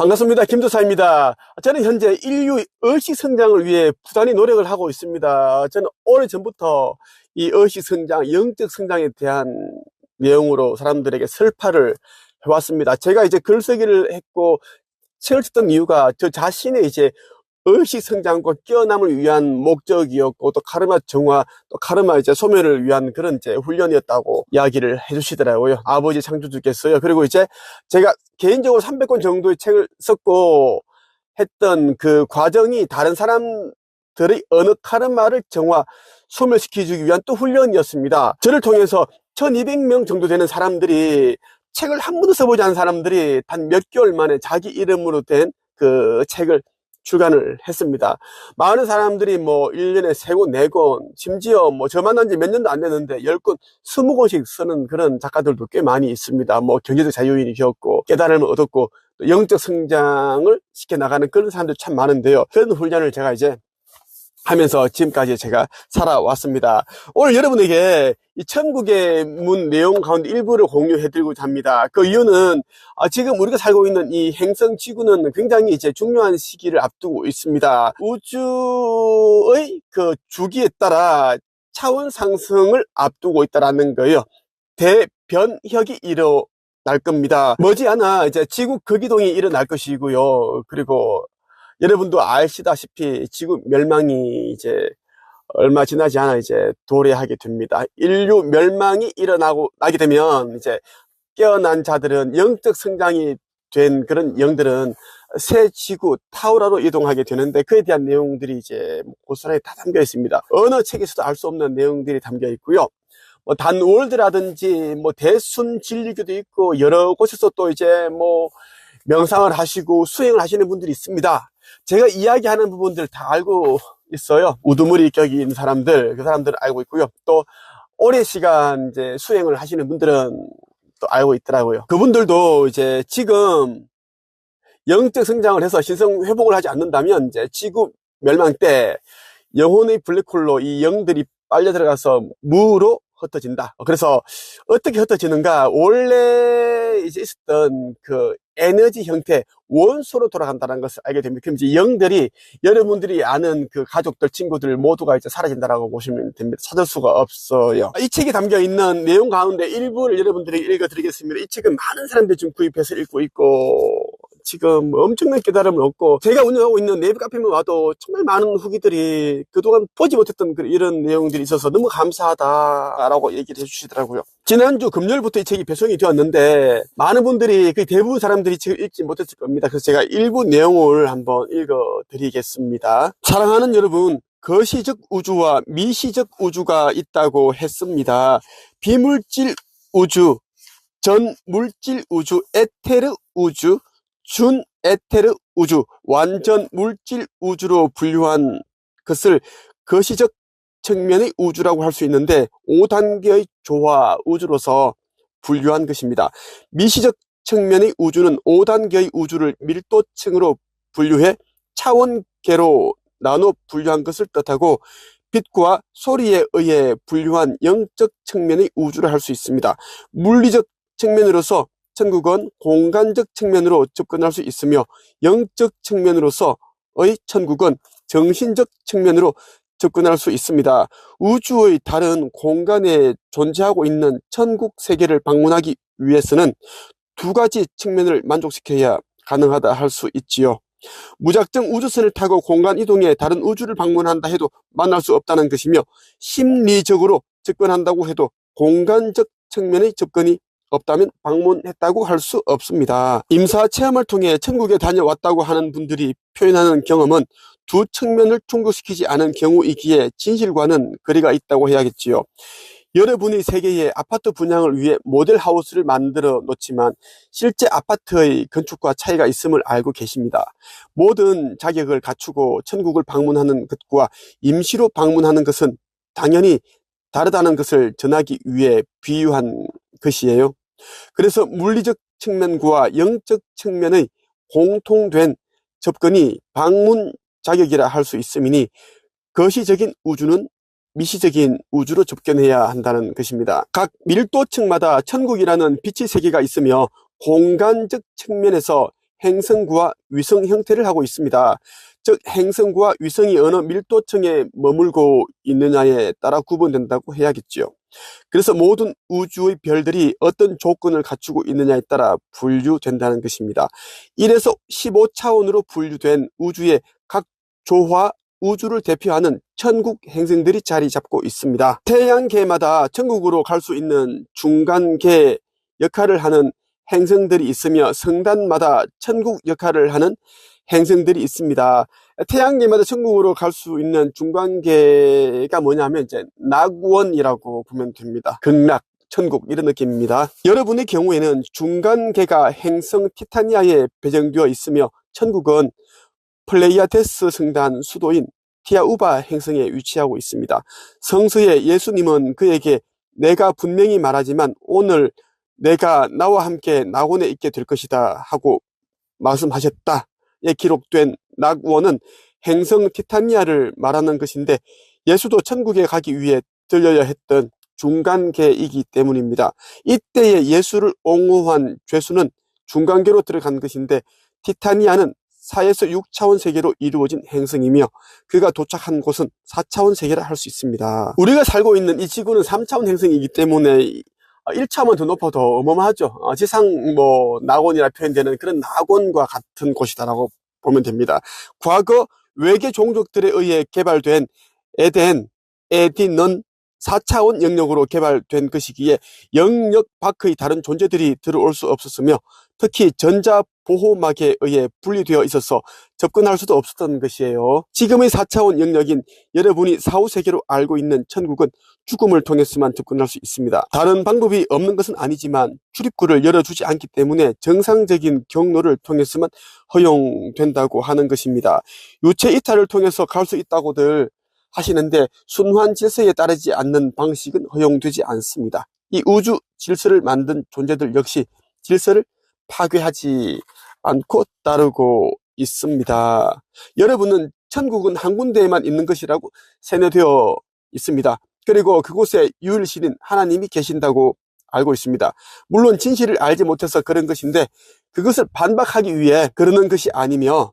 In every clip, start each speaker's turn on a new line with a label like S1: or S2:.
S1: 반갑습니다. 김도사입니다. 저는 현재 인류 의식 성장을 위해 부단히 노력을 하고 있습니다. 저는 오래전부터 이 의식 성장, 영적 성장에 대한 내용으로 사람들에게 설파를 해왔습니다. 제가 이제 글쓰기를 했고 책을 썼던 이유가 저 자신의 이제 의식 성장과 깨어남을 위한 목적이었고, 또 카르마 정화, 또 카르마 이제 소멸을 위한 그런 이제 훈련이었다고 이야기를 해주시더라고요. 아버지 창조주께서요. 그리고 이제 제가 개인적으로 300권 정도의 책을 썼고 했던 그 과정이 다른 사람들의 어느 카르마를 정화, 소멸시키기 위한 또 훈련이었습니다. 저를 통해서 1200명 정도 되는 사람들이, 책을 한 번도 써보지 않은 사람들이 단 몇 개월 만에 자기 이름으로 된 그 책을 출간을 했습니다. 많은 사람들이 뭐 1년에 3권, 4권, 심지어 뭐 저 만난 지 몇 년도 안 됐는데 10권, 20권씩 쓰는 그런 작가들도 꽤 많이 있습니다. 뭐 경제적 자유인이 되었고, 깨달음을 얻었고, 또 영적 성장을 시켜나가는 그런 사람들이 참 많은데요. 그런 훈련을 제가 이제 하면서 지금까지 제가 살아왔습니다. 오늘 여러분에게 이 천국의 문 내용 가운데 일부를 공유해드리고자 합니다. 그 이유는 지금 우리가 살고 있는 이 행성 지구는 굉장히 이제 중요한 시기를 앞두고 있습니다. 우주의 그 주기에 따라 차원 상승을 앞두고 있다라는 거예요. 대변혁이 일어날 겁니다. 머지않아 이제 지구 극이동이 일어날 것이고요. 그리고 여러분도 아시다시피 지구 멸망이 이제 얼마 지나지 않아 이제 도래하게 됩니다. 인류 멸망이 나게 되면 이제 깨어난 자들은, 영적 성장이 된 그런 영들은 새 지구 타우라로 이동하게 되는데, 그에 대한 내용들이 이제 고스란히 다 담겨 있습니다. 어느 책에서도 알 수 없는 내용들이 담겨 있고요. 뭐 단월드라든지 뭐 대순 진리교도 있고, 여러 곳에서 또 이제 뭐 명상을 하시고 수행을 하시는 분들이 있습니다. 제가 이야기하는 부분들 다 알고 있어요. 우두머리 격이 있는 사람들, 그 사람들은 알고 있고요. 또 오랜 시간 이제 수행을 하시는 분들은 또 알고 있더라고요. 그분들도 이제 지금 영적 성장을 해서 신성 회복을 하지 않는다면 이제 지구 멸망 때 영혼의 블랙홀로 이 영들이 빨려 들어가서 무로 흩어진다. 그래서 어떻게 흩어지는가? 원래 이제 있었던 그 에너지 형태, 원소로 돌아간다는 것을 알게 됩니다. 그럼 이제 영들이, 여러분들이 아는 그 가족들, 친구들 모두가 이제 사라진다라고 보시면 됩니다. 찾을 수가 없어요. 이 책에 담겨 있는 내용 가운데 일부를 여러분들에게 읽어드리겠습니다. 이 책은 많은 사람들이 지금 구입해서 읽고 있고, 지금 엄청난 깨달음을 얻고, 제가 운영하고 있는 네이버 카페만 와도 정말 많은 후기들이 그동안 보지 못했던 이런 내용들이 있어서 너무 감사하다라고 얘기를 해주시더라고요. 지난주 금요일부터 이 책이 배송이 되었는데 많은 분들이, 그 대부분 사람들이 지금 읽지 못했을 겁니다. 그래서 제가 일부 내용을 한번 읽어드리겠습니다. 사랑하는 여러분, 거시적 우주와 미시적 우주가 있다고 했습니다. 비물질 우주, 전물질 우주, 에테르 우주, 준에테르 우주, 완전 물질 우주로 분류한 것을 거시적 측면의 우주라고 할 수 있는데 5단계의 조화 우주로서 분류한 것입니다. 미시적 측면의 우주는 5단계의 우주를 밀도층으로 분류해 차원계로 나눠 분류한 것을 뜻하고, 빛과 소리에 의해 분류한 영적 측면의 우주를 할 수 있습니다. 물리적 측면으로서 천국은 공간적 측면으로 접근할 수 있으며, 영적 측면으로서의 천국은 정신적 측면으로 접근할 수 있습니다. 우주의 다른 공간에 존재하고 있는 천국 세계를 방문하기 위해서는 두 가지 측면을 만족시켜야 가능하다 할 수 있지요. 무작정 우주선을 타고 공간 이동해 다른 우주를 방문한다 해도 만날 수 없다는 것이며, 심리적으로 접근한다고 해도 공간적 측면의 접근이 없다면 방문했다고 할 수 없습니다. 임사 체험을 통해 천국에 다녀왔다고 하는 분들이 표현하는 경험은 두 측면을 충족시키지 않은 경우이기에 진실과는 거리가 있다고 해야겠지요. 여러분의 세계에 아파트 분양을 위해 모델하우스를 만들어 놓지만 실제 아파트의 건축과 차이가 있음을 알고 계십니다. 모든 자격을 갖추고 천국을 방문하는 것과 임시로 방문하는 것은 당연히 다르다는 것을 전하기 위해 비유한 것이에요. 그래서 물리적 측면과 영적 측면의 공통된 접근이 방문 자격이라 할 수 있음이니, 거시적인 우주는 미시적인 우주로 접견해야 한다는 것입니다. 각 밀도층마다 천국이라는 빛의 세계가 있으며, 공간적 측면에서 행성구와 위성 형태를 하고 있습니다. 즉 행성구와 위성이 어느 밀도층에 머물고 있느냐에 따라 구분된다고 해야겠지요. 그래서 모든 우주의 별들이 어떤 조건을 갖추고 있느냐에 따라 분류된다는 것입니다. 1에서 15차원으로 분류된 우주의 각 조화 우주를 대표하는 천국 행성들이 자리 잡고 있습니다. 태양계마다 천국으로 갈 수 있는 중간계 역할을 하는 행성들이 있으며 성단마다 천국 역할을 하는 행성들이 있습니다. 태양계마다 천국으로 갈 수 있는 중간계가 뭐냐면 이제 낙원이라고 보면 됩니다. 극락, 천국 이런 느낌입니다. 여러분의 경우에는 중간계가 행성 티타니아에 배정되어 있으며 천국은 플레이아데스 성단 수도인 티아우바 행성에 위치하고 있습니다. 성서에 예수님은 그에게 내가 분명히 말하지만 오늘 내가 나와 함께 낙원에 있게 될 것이다 하고 말씀하셨다에 기록된 낙원은 행성 티타니아를 말하는 것인데 예수도 천국에 가기 위해 들려야 했던 중간계이기 때문입니다. 이때에 예수를 옹호한 죄수는 중간계로 들어간 것인데 티타니아는 4에서 6차원 세계로 이루어진 행성이며 그가 도착한 곳은 4차원 세계라 할 수 있습니다. 우리가 살고 있는 이 지구는 3차원 행성이기 때문에 1차원 더 높아도 어마어마하죠. 지상 낙원이라 표현되는 그런 낙원과 같은 곳이다라고 보면 됩니다. 과거 외계 종족들에 의해 개발된 에덴은 4차원 영역으로 개발된 것이기에 영역 밖의 다른 존재들이 들어올 수 없었으며 특히 전자보호막에 의해 분리되어 있어서 접근할 수도 없었던 것이에요. 지금의 4차원 영역인 여러분이 사후세계로 알고 있는 천국은 죽음을 통해서만 접근할 수 있습니다. 다른 방법이 없는 것은 아니지만 출입구를 열어주지 않기 때문에 정상적인 경로를 통해서만 허용된다고 하는 것입니다. 유체 이탈을 통해서 갈 수 있다고들 하시는데 순환 질서에 따르지 않는 방식은 허용되지 않습니다. 이 우주 질서를 만든 존재들 역시 질서를 파괴하지 않고 따르고 있습니다. 여러분은 천국은 한 군데에만 있는 것이라고 세뇌되어 있습니다. 그리고 그곳에 유일신인 하나님이 계신다고 알고 있습니다. 물론 진실을 알지 못해서 그런 것인데 그것을 반박하기 위해 그러는 것이 아니며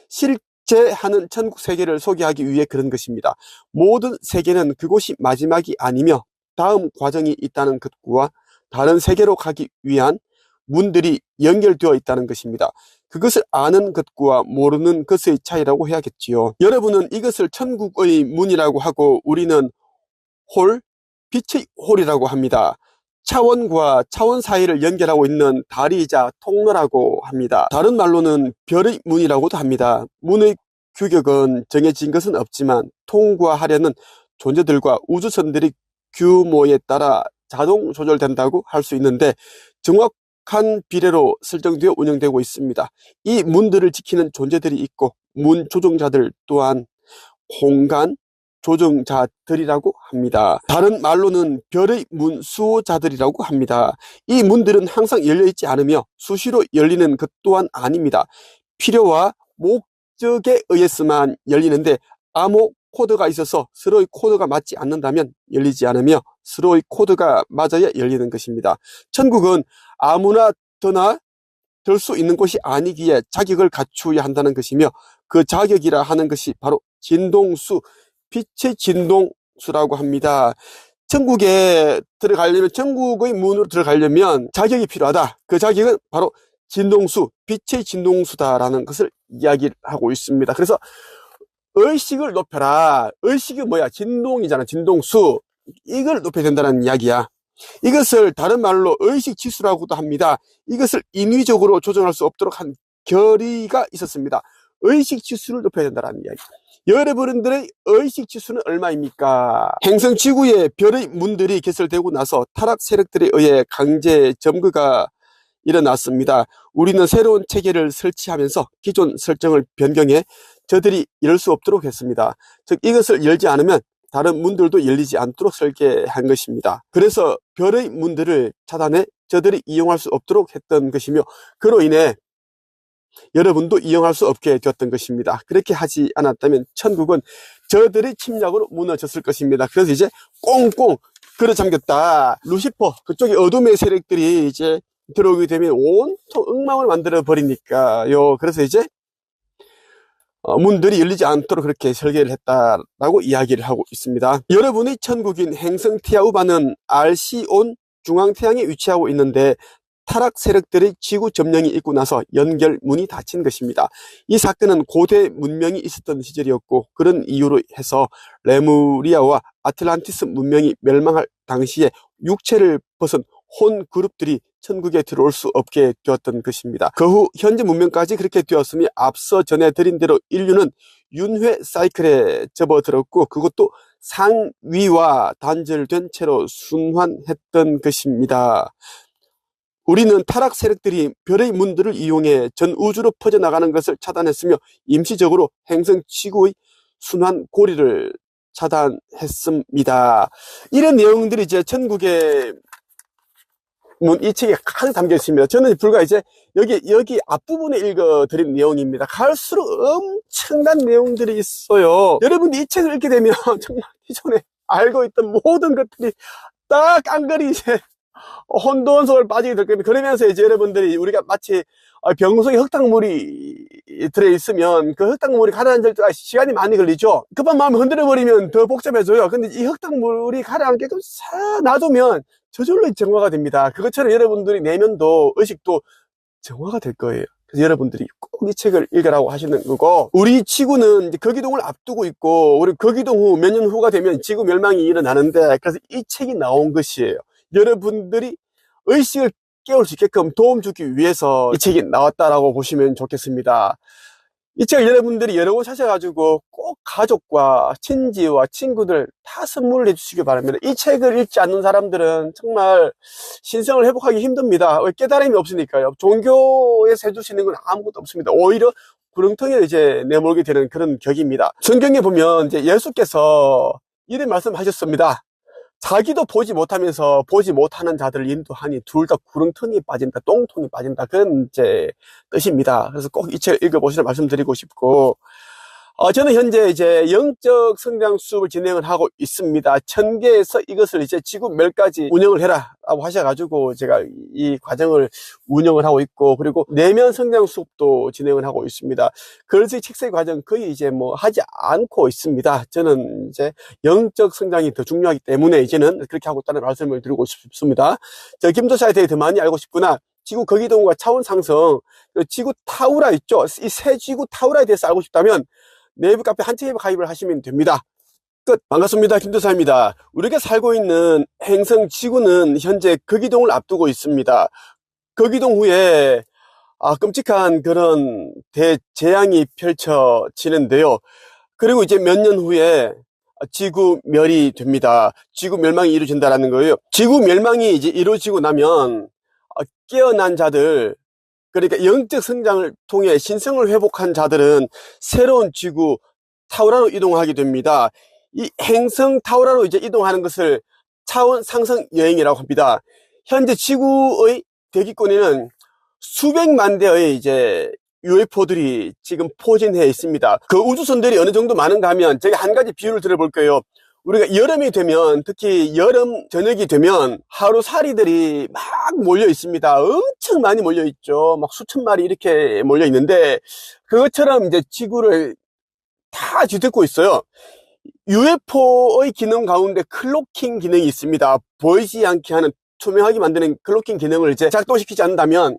S1: 실제하는 천국 세계를 소개하기 위해 그런 것입니다. 모든 세계는 그곳이 마지막이 아니며 다음 과정이 있다는 것과 다른 세계로 가기 위한 문들이 연결되어 있다는 것입니다. 그것을 아는 것과 모르는 것의 차이라고 해야겠지요. 여러분은 이것을 천국의 문이라고 하고 우리는 빛의 홀이라고 합니다. 차원과 차원 사이를 연결하고 있는 다리이자 통로라고 합니다. 다른 말로는 별의 문이라고도 합니다. 문의 규격은 정해진 것은 없지만 통과하려는 존재들과 우주선들의 규모에 따라 자동 조절된다고 할 수 있는데 정확한 비례로 설정되어 운영되고 있습니다. 이 문들을 지키는 존재들이 있고 문 조종자들 또한 공간 조정자들이라고 합니다. 다른 말로는 별의 문 수호자들이라고 합니다. 이 문들은 항상 열려있지 않으며 수시로 열리는 것 또한 아닙니다. 필요와 목적에 의해서만 열리는데 암호 코드가 있어서 서로의 코드가 맞지 않는다면 열리지 않으며 서로의 코드가 맞아야 열리는 것입니다. 천국은 아무나 더나 들 수 있는 곳이 아니기에 자격을 갖추어야 한다는 것이며 그 자격이라 하는 것이 바로 진동수, 빛의 진동수라고 합니다. 천국에 들어가려면, 천국의 문으로 들어가려면 자격이 필요하다. 그 자격은 바로 진동수, 빛의 진동수다라는 것을 이야기를 하고 있습니다. 그래서 의식을 높여라. 의식이 뭐야? 진동이잖아. 진동수. 이걸 높여야 된다는 이야기야. 이것을 다른 말로 의식 지수라고도 합니다. 이것을 인위적으로 조정할 수 없도록 한 결의가 있었습니다. 의식 지수를 높여야 된다는 이야기. 여러분들의 의식 지수는 얼마입니까? 행성 지구에 별의 문들이 개설되고 나서 타락 세력들에 의해 강제 점거가 일어났습니다. 우리는 새로운 체계를 설치하면서 기존 설정을 변경해 저들이 열 수 없도록 했습니다. 즉 이것을 열지 않으면 다른 문들도 열리지 않도록 설계한 것입니다. 그래서 별의 문들을 차단해 저들이 이용할 수 없도록 했던 것이며 그로 인해 여러분도 이용할 수 없게 되었던 것입니다. 그렇게 하지 않았다면 천국은 저들의 침략으로 무너졌을 것입니다. 그래서 이제 꽁꽁 걸어 잠겼다. 루시퍼, 그쪽에 어둠의 세력들이 이제 들어오게 되면 온통 엉망을 만들어 버리니까요. 그래서 이제 문들이 열리지 않도록 그렇게 설계를 했다라고 이야기를 하고 있습니다. 여러분의 천국인 행성 티아우바는 RC온 중앙태양에 위치하고 있는데 타락 세력들의 지구 점령이 있고 나서 연결문이 닫힌 것입니다. 이 사건은 고대 문명이 있었던 시절이었고, 그런 이유로 해서 레무리아와 아틀란티스 문명이 멸망할 당시에 육체를 벗은 혼 그룹들이 천국에 들어올 수 없게 되었던 것입니다. 그 후 현재 문명까지 그렇게 되었으니 앞서 전해드린 대로 인류는 윤회 사이클에 접어들었고, 그것도 상위와 단절된 채로 순환했던 것입니다. 우리는 타락 세력들이 별의 문들을 이용해 전 우주로 퍼져나가는 것을 차단했으며 임시적으로 행성 지구의 순환 고리를 차단했습니다. 이런 내용들이 이제 천국의 문 이 책에 가득 담겨 있습니다. 저는 불과 이제 여기 앞부분에 읽어드린 내용입니다. 갈수록 엄청난 내용들이 있어요. 여러분이 이 책을 읽게 되면 정말 기존에 알고 있던 모든 것들이 딱 깡그리 이제 혼돈 속을 빠지게 될 겁니다. 그러면서 이제 여러분들이 우리가 마치 병속에 흙탕물이 들어있으면 그 흙탕물이 가라앉을 때가 시간이 많이 걸리죠. 급한 마음을 흔들어버리면 더 복잡해져요. 근데 이 흙탕물이 가라앉게끔 싹 놔두면 저절로 정화가 됩니다. 그것처럼 여러분들이 내면도 의식도 정화가 될 거예요. 그래서 여러분들이 꼭 이 책을 읽으라고 하시는 거고, 우리 지구는 이제 거기동을 앞두고 있고, 우리 거기동 후 몇 년 후가 되면 지구 멸망이 일어나는데, 그래서 이 책이 나온 것이에요. 여러분들이 의식을 깨울 수 있게끔 도움 주기 위해서 이 책이 나왔다라고 보시면 좋겠습니다. 이 책을 여러분들이 여러 곳 사셔가지고 꼭 가족과 친지와 친구들 다 선물을 해주시기 바랍니다. 이 책을 읽지 않는 사람들은 정말 신성을 회복하기 힘듭니다. 깨달음이 없으니까요. 종교에서 해줄 수 있는 건 아무것도 없습니다. 오히려 구렁텅이에 이제 내몰게 되는 그런 격입니다. 성경에 보면 이제 예수께서 이런 말씀하셨습니다. 자기도 보지 못하면서 보지 못하는 자들을 인도하니 둘 다 구렁텅이에 빠진다, 똥통에 빠진다, 그런 이제 뜻입니다. 그래서 꼭 이 책을 읽어보시라 말씀드리고 싶고, 저는 현재 이제 영적 성장 수업을 진행을 하고 있습니다. 1000개에서 이것을 이제 지구 멸까지 운영을 해라 라고 하셔가지고 제가 이 과정을 운영을 하고 있고, 그리고 내면 성장 수업도 진행을 하고 있습니다. 그래서 이 책세 과정 거의 이제 뭐 하지 않고 있습니다. 저는 이제 영적 성장이 더 중요하기 때문에 이제는 그렇게 하고 있다는 말씀을 드리고 싶습니다. 저 김도사에 대해 더 많이 알고 싶구나. 지구 거기동과 차원 상승, 지구 타우라 있죠? 이 새 지구 타우라에 대해서 알고 싶다면 네이버 카페 한채 가입을 하시면 됩니다. 끝. 반갑습니다. 김도사입니다. 우리가 살고 있는 행성 지구는 현재 거기동을 앞두고 있습니다. 거기동 후에 끔찍한 그런 대재앙이 펼쳐지는데요. 그리고 이제 몇 년 후에 지구 멸이 됩니다. 지구 멸망이 이루어진다는 거예요. 지구 멸망이 이제 이루어지고 나면 깨어난 자들, 그러니까 영적 성장을 통해 신성을 회복한 자들은 새로운 지구 타우라로 이동하게 됩니다. 이 행성 타우라로 이제 이동하는 것을 차원 상승 여행이라고 합니다. 현재 지구의 대기권에는 수백만 대의 이제 UFO들이 지금 포진해 있습니다. 그 우주선들이 어느 정도 많은가 하면 제가 한 가지 비유를 들어볼게요. 우리가 여름이 되면, 특히 여름 저녁이 되면 하루살이들이 막 몰려 있습니다. 엄청 많이 몰려 있죠. 막 수천 마리 이렇게 몰려 있는데, 그것처럼 이제 지구를 다 뒤덮고 있어요. UFO의 기능 가운데 클로킹 기능이 있습니다. 보이지 않게 하는, 투명하게 만드는 클로킹 기능을 이제 작동시키지 않는다면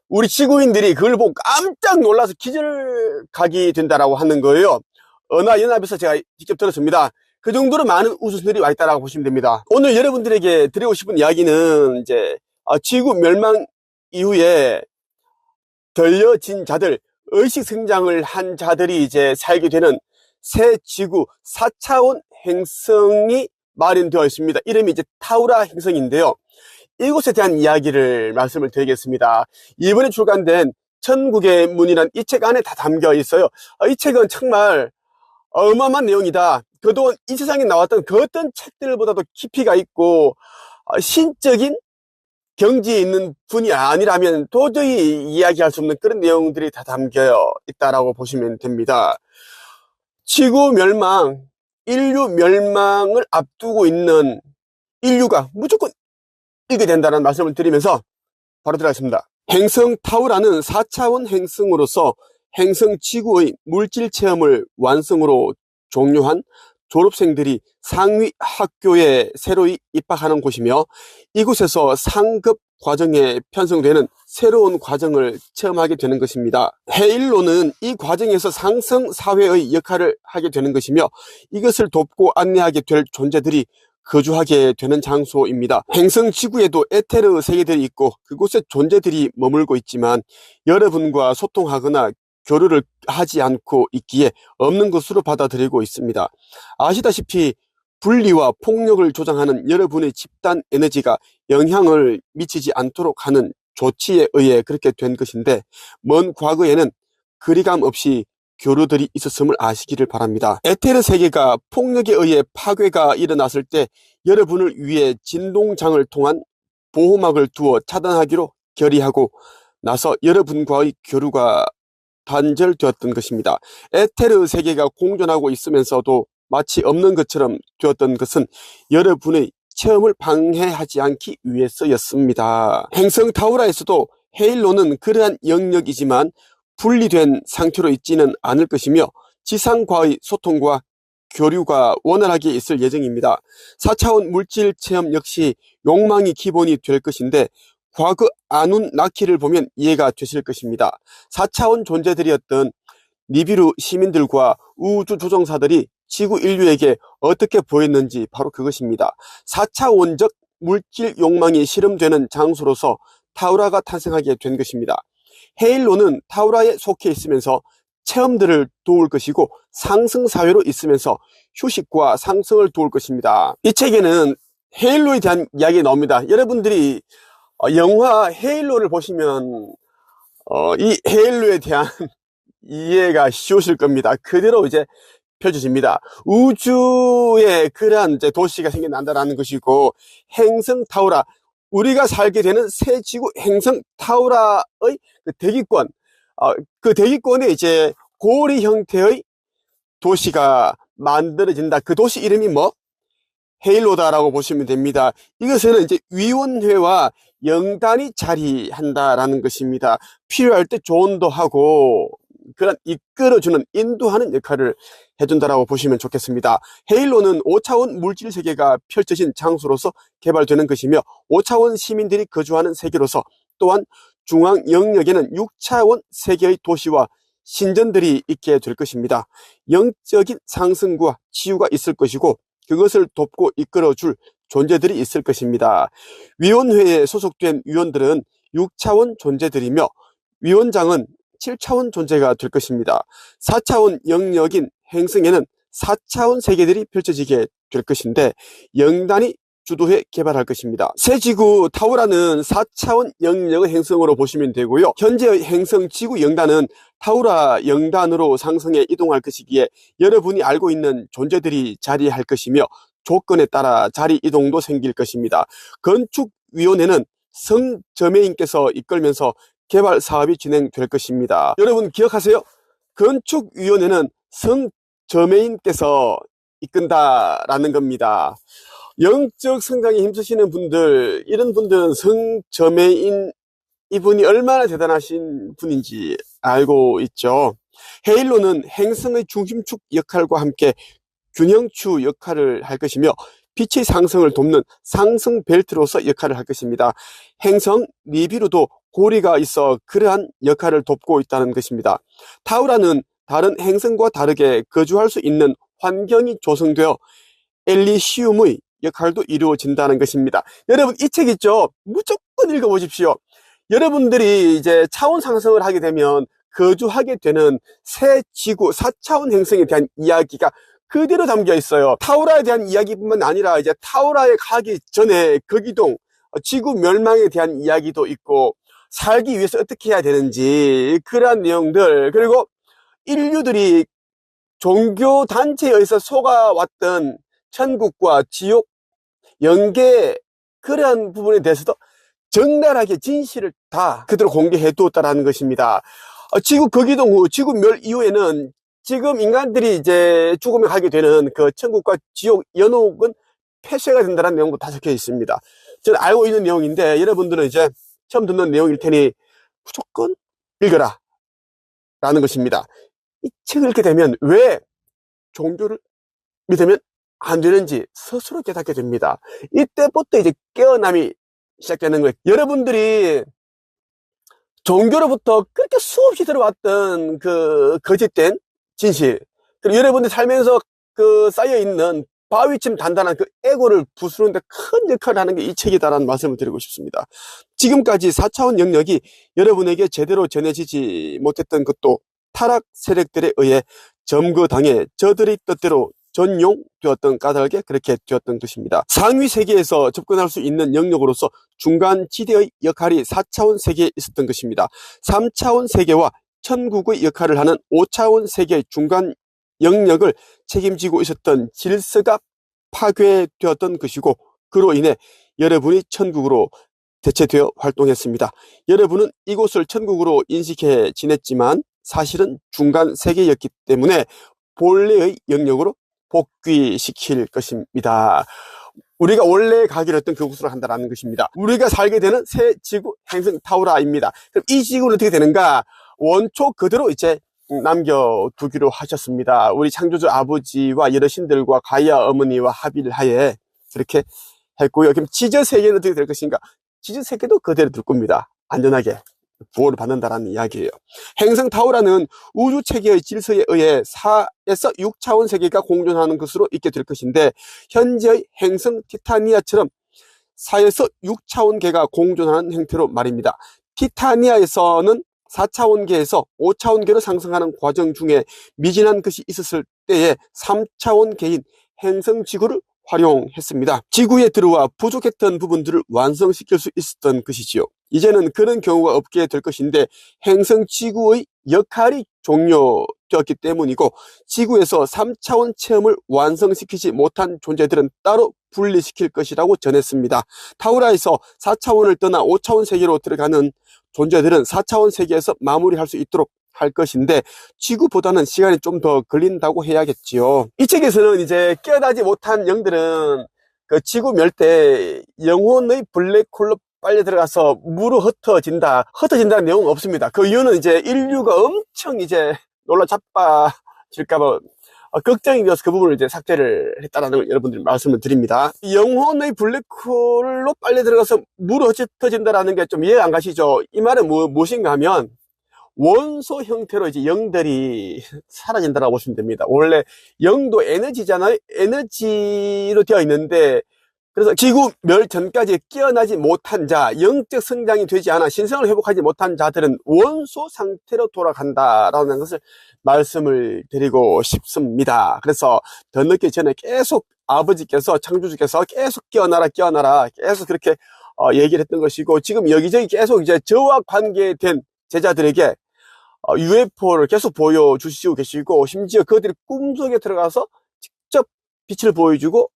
S1: 우리 지구인들이 그걸 보고 깜짝 놀라서 기절하게 된다라고 하는 거예요. 은하연합에서 제가 직접 들었습니다. 그 정도로 많은 우주선들이 와 있다라고 보시면 됩니다. 오늘 여러분들에게 드리고 싶은 이야기는 이제 지구 멸망 이후에 들려진 자들, 의식 성장을 한 자들이 이제 살게 되는 새 지구 4차원 행성이 마련되어 있습니다. 이름이 이제 타우라 행성인데요. 이곳에 대한 이야기를 말씀을 드리겠습니다. 이번에 출간된 천국의 문이란 이 책 안에 다 담겨 있어요. 이 책은 정말 어마어마한 내용이다. 그동안 이 세상에 나왔던 그 어떤 책들보다도 깊이가 있고 신적인 경지에 있는 분이 아니라면 도저히 이야기할 수 없는 그런 내용들이 다 담겨 있다라고 보시면 됩니다. 지구 멸망, 인류 멸망을 앞두고 있는 인류가 무조건 읽게 된다는 말씀을 드리면서 바로 들어가겠습니다. 행성 타우라는 4차원 행성으로서 행성 지구의 물질 체험을 완성으로 종료한 졸업생들이 상위 학교에 새로이 입학하는 곳이며, 이곳에서 상급 과정에 편성되는 새로운 과정을 체험하게 되는 것입니다. 헤일로는 이 과정에서 상승 사회의 역할을 하게 되는 것이며, 이것을 돕고 안내하게 될 존재들이 거주하게 되는 장소입니다. 행성 지구에도 에테르 세계들이 있고 그곳에 존재들이 머물고 있지만 여러분과 소통하거나 교류를 하지 않고 있기에 없는 것으로 받아들이고 있습니다. 아시다시피 분리와 폭력을 조장하는 여러분의 집단 에너지가 영향을 미치지 않도록 하는 조치에 의해 그렇게 된 것인데, 먼 과거에는 거리감 없이 교류들이 있었음을 아시기를 바랍니다. 에테르 세계가 폭력에 의해 파괴가 일어났을 때 여러분을 위해 진동장을 통한 보호막을 두어 차단하기로 결의하고 나서 여러분과의 교류가 단절되었던 것입니다. 에테르 세계가 공존하고 있으면서도 마치 없는 것처럼 되었던 것은 여러분의 체험을 방해하지 않기 위해서였습니다. 행성 타우라에서도 헤일로는 그러한 영역이지만 분리된 상태로 있지는 않을 것이며 지상과의 소통과 교류가 원활하게 있을 예정입니다. 4차원 물질 체험 역시 욕망이 기본이 될 것인데, 과거 아눈나키를 보면 이해가 되실 것입니다. 4차원 존재들이었던 니비루 시민들과 우주 조종사들이 지구 인류에게 어떻게 보였는지 바로 그것입니다. 4차원적 물질 욕망이 실험되는 장소로서 타우라가 탄생하게 된 것입니다. 헤일로는 타우라에 속해 있으면서 체험들을 도울 것이고 상승사회로 있으면서 휴식과 상승을 도울 것입니다. 이 책에는 헤일로에 대한 이야기가 나옵니다. 여러분들이 영화 헤일로를 보시면 이 헤일로에 대한 이해가 쉬우실 겁니다. 그대로 이제 펼쳐집니다. 우주에 그러한 이제 도시가 생겨난다는 것이고, 행성 타우라, 우리가 살게 되는 새 지구 행성 타우라의 그 대기권, 그 대기권에 이제 고리 형태의 도시가 만들어진다. 그 도시 이름이 뭐? 헤일로다라고 보시면 됩니다. 이것은 이제 위원회와 영단이 자리한다라는 것입니다. 필요할 때 조언도 하고 그런 이끌어주는, 인도하는 역할을 해준다라고 보시면 좋겠습니다. 헤일로는 5차원 물질 세계가 펼쳐진 장소로서 개발되는 것이며 5차원 시민들이 거주하는 세계로서, 또한 중앙 영역에는 6차원 세계의 도시와 신전들이 있게 될 것입니다. 영적인 상승과 치유가 있을 것이고 그것을 돕고 이끌어줄 존재들이 있을 것입니다. 위원회에 소속된 위원들은 6차원 존재들이며 위원장은 7차원 존재가 될 것입니다. 4차원 영역인 행성에는 4차원 세계들이 펼쳐지게 될 것인데 영단이 주도해 개발할 것입니다. 새 지구 타우라는 4차원 영역의 행성으로 보시면 되고요. 현재의 행성 지구 영단은 타우라 영단으로 상승해 이동할 것이기에 여러분이 알고 있는 존재들이 자리할 것이며 조건에 따라 자리 이동도 생길 것입니다. 건축위원회는 성저매인께서 이끌면서 개발 사업이 진행될 것입니다. 여러분 기억하세요? 건축위원회는 성저매인께서 이끈다라는 겁니다. 영적 성장에 힘쓰시는 분들, 이런 분들은 성저매인 이분이 얼마나 대단하신 분인지 알고 있죠. 헤일로는 행성의 중심축 역할과 함께 균형추 역할을 할 것이며 빛의 상승을 돕는 상승 벨트로서 역할을 할 것입니다. 행성 니비루도 고리가 있어 그러한 역할을 돕고 있다는 것입니다. 타우라는 다른 행성과 다르게 거주할 수 있는 환경이 조성되어 엘리시움의 역할도 이루어진다는 것입니다. 여러분 이 책 있죠? 무조건 읽어보십시오. 여러분들이 이제 차원 상승을 하게 되면 거주하게 되는 새 지구 4차원 행성에 대한 이야기가 그대로 담겨 있어요. 타우라에 대한 이야기뿐만 아니라 이제 타우라에 가기 전에 거기동 지구 멸망에 대한 이야기도 있고 살기 위해서 어떻게 해야 되는지 그러한 내용들, 그리고 인류들이 종교 단체에 의해서 속아왔던 천국과 지옥, 영계 그러한 부분에 대해서도 적나라하게 진실을 다 그대로 공개해 두었다라는 것입니다. 지구 거기동 후, 지구 멸 이후에는 지금 인간들이 이제 죽으면 가게 되는 그 천국과 지옥 연옥은 폐쇄가 된다는 내용도 다 적혀 있습니다. 저는 알고 있는 내용인데 여러분들은 이제 처음 듣는 내용일 테니 무조건 읽어라 라는 것입니다. 이 책을 읽게 되면 왜 종교를 믿으면 안 되는지 스스로 깨닫게 됩니다. 이때부터 이제 깨어남이 시작되는 거예요. 여러분들이 종교로부터 그렇게 수없이 들어왔던 그 거짓된 진실, 그리고 여러분들 살면서 그 쌓여있는 바위쯤 단단한 그 에고를 부수는데 큰 역할을 하는 게 이 책이다라는 말씀을 드리고 싶습니다. 지금까지 4차원 영역이 여러분에게 제대로 전해지지 못했던 것도 타락 세력들에 의해 점거당해 저들의 뜻대로 전용되었던 까닭에 그렇게 되었던 것입니다. 상위 세계에서 접근할 수 있는 영역으로서 중간 지대의 역할이 4차원 세계에 있었던 것입니다. 3차원 세계와 천국의 역할을 하는 5차원 세계의 중간 영역을 책임지고 있었던 질서가 파괴되었던 것이고, 그로 인해 여러분이 천국으로 대체되어 활동했습니다. 여러분은 이곳을 천국으로 인식해 지냈지만 사실은 중간 세계였기 때문에 본래의 영역으로 복귀시킬 것입니다. 우리가 원래 가기로 했던 그곳으로 한다는 것입니다. 우리가 살게 되는 새 지구 행성 타우라입니다. 그럼 이 지구는 어떻게 되는가? 원초 그대로 이제 남겨두기로 하셨습니다. 우리 창조주 아버지와 여러 신들과 가이아 어머니와 합의를 하에 그렇게 했고요. 그럼 지저 세계는 어떻게 될 것인가? 지저 세계도 그대로 둘 겁니다. 안전하게 보호를 받는다라는 이야기예요. 행성 타우라는 우주 체계의 질서에 의해 4에서 6차원 세계가 공존하는 것으로 있게 될 것인데, 현재의 행성 티타니아처럼 4에서 6차원계가 공존하는 형태로 말입니다. 티타니아에서는 4차원계에서 5차원계로 상승하는 과정 중에 미진한 것이 있었을 때에 3차원계인 행성지구를 활용했습니다. 지구에 들어와 부족했던 부분들을 완성시킬 수 있었던 것이지요. 이제는 그런 경우가 없게 될 것인데, 행성지구의 역할이 종료되었기 때문이고, 지구에서 3차원 체험을 완성시키지 못한 존재들은 따로 분리시킬 것이라고 전했습니다. 타우라에서 4차원을 떠나 5차원 세계로 들어가는 존재들은 4차원 세계에서 마무리할 수 있도록 할 것인데, 지구보다는 시간이 좀 더 걸린다고 해야겠지요. 이 책에서는 이제 깨어나지 못한 영들은 그 지구 멸때 영혼의 블랙홀로 빨려 들어가서 무로 흩어진다는 내용은 없습니다. 그 이유는 이제 인류가 엄청 이제 놀라 자빠질까봐 걱정이 되어서 그 부분을 이제 삭제를 했다라는 걸 여러분들 말씀을 드립니다. 영혼의 블랙홀로 빨려 들어가서 무로 흩어진다라는 게 좀 이해가 안 가시죠? 이 말은 무엇인가 하면, 원소 형태로 이제 영들이 사라진다라고 보시면 됩니다. 원래 영도 에너지잖아요. 에너지로 되어 있는데, 그래서 지구 멸 전까지 깨어나지 못한 자, 영적 성장이 되지 않아 신성을 회복하지 못한 자들은 원소 상태로 돌아간다라는 것을 말씀을 드리고 싶습니다. 그래서 더 늦기 전에 계속 아버지께서, 창조주께서 계속 깨어나라 계속 그렇게 얘기를 했던 것이고, 지금 여기저기 계속 이제 저와 관계된 제자들에게 UFO를 계속 보여주시고 계시고, 심지어 그들이 꿈속에 들어가서 직접 빛을 보여주고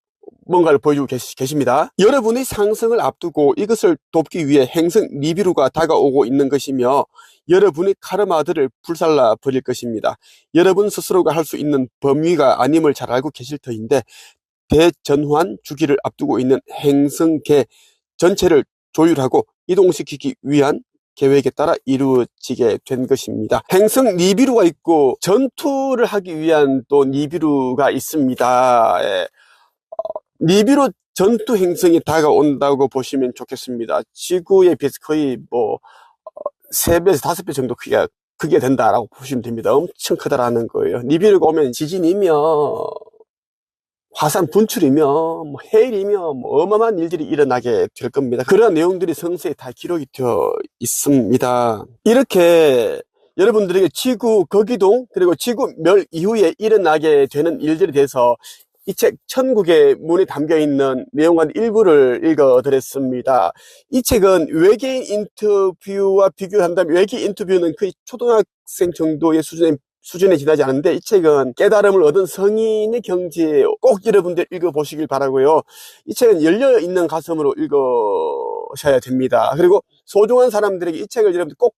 S1: 뭔가를 보여주고 계십니다. 여러분의 상승을 앞두고 이것을 돕기 위해 행성 니비루가 다가오고 있는 것이며, 여러분의 카르마들을 불살라 버릴 것입니다. 여러분 스스로가 할 수 있는 범위가 아님을 잘 알고 계실 터인데, 대전환 주기를 앞두고 있는 행성계 전체를 조율하고 이동시키기 위한 계획에 따라 이루어지게 된 것입니다. 행성 니비루가 있고 전투를 하기 위한 또 니비루가 있습니다. 예. 니비루 전투 행성이 다가온다고 보시면 좋겠습니다. 지구에 비해서 거의 3배에서 5배 정도 크게 된다라고 보시면 됩니다. 엄청 크다라는 거예요. 니비루가 오면 지진이며 화산 분출이며 해일이며 어마어마한 일들이 일어나게 될 겁니다. 그런 내용들이 성서에 다 기록이 되어 있습니다. 이렇게 여러분들에게 지구 거기동 그리고 지구 멸 이후에 일어나게 되는 일들에 대해서 이 책 천국의 문에 담겨있는 내용과 일부를 읽어드렸습니다. 이 책은 외계인 인터뷰와 비교한다면, 외계인 인터뷰는 거의 초등학생 정도의 수준에 지나지 않은데, 이 책은 깨달음을 얻은 성인의 경지에 꼭 여러분들 읽어보시길 바라고요. 이 책은 열려있는 가슴으로 읽으셔야 됩니다. 그리고 소중한 사람들에게 이 책을 여러분들 꼭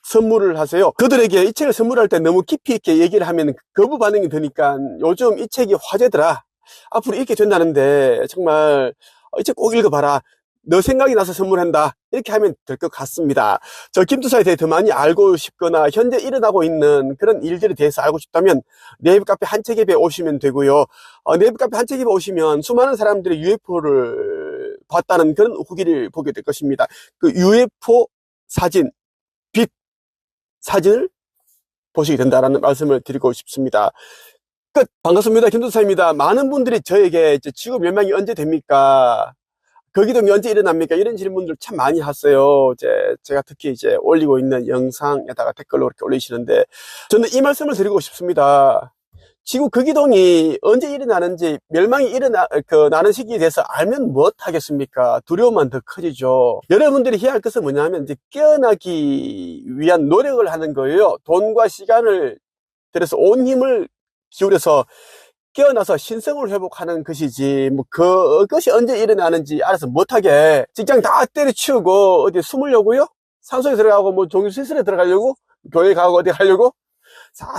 S1: 선물을 하세요. 그들에게 이 책을 선물할 때 너무 깊이 있게 얘기를 하면 거부 반응이 드니까, 요즘 이 책이 화제더라, 앞으로 읽게 된다는데 정말 이 책 꼭 읽어봐라, 너 생각이 나서 선물한다. 이렇게 하면 될 것 같습니다. 저 김투사에 대해 더 많이 알고 싶거나 현재 일어나고 있는 그런 일들에 대해서 알고 싶다면 네이버 카페 한책앱에 오시면 되고요. 네이버 카페 한책앱에 오시면 수많은 사람들이 UFO를 봤다는 그런 후기를 보게 될 것입니다. 그 UFO 사진, 빛 사진을 보시게 된다는 말씀을 드리고 싶습니다. 끝. 반갑습니다. 김투사입니다. 많은 분들이 저에게 지구 멸망이 언제 됩니까? 거기도 언제 일어납니까? 이런 질문들 참 많이 하세요. 제가 특히 올리고 있는 영상에다가 댓글로 이렇게 올리시는데, 저는 이 말씀을 드리고 싶습니다. 지구 극이동이 언제 일어나는지, 멸망이 나는 시기에 대해서 알면 뭐 하겠습니까? 두려움만 더 커지죠. 여러분들이 해야 할 것은 뭐냐면, 깨어나기 위한 노력을 하는 거예요. 돈과 시간을 들여서 온 힘을 기울여서 깨어나서 신성을 회복하는 것이지, 그것이 언제 일어나는지 알아서 못하게 직장 다 때려치우고 어디 숨으려고요? 산소에 들어가고 종교시설에 들어가려고? 교회 가고 어디 가려고?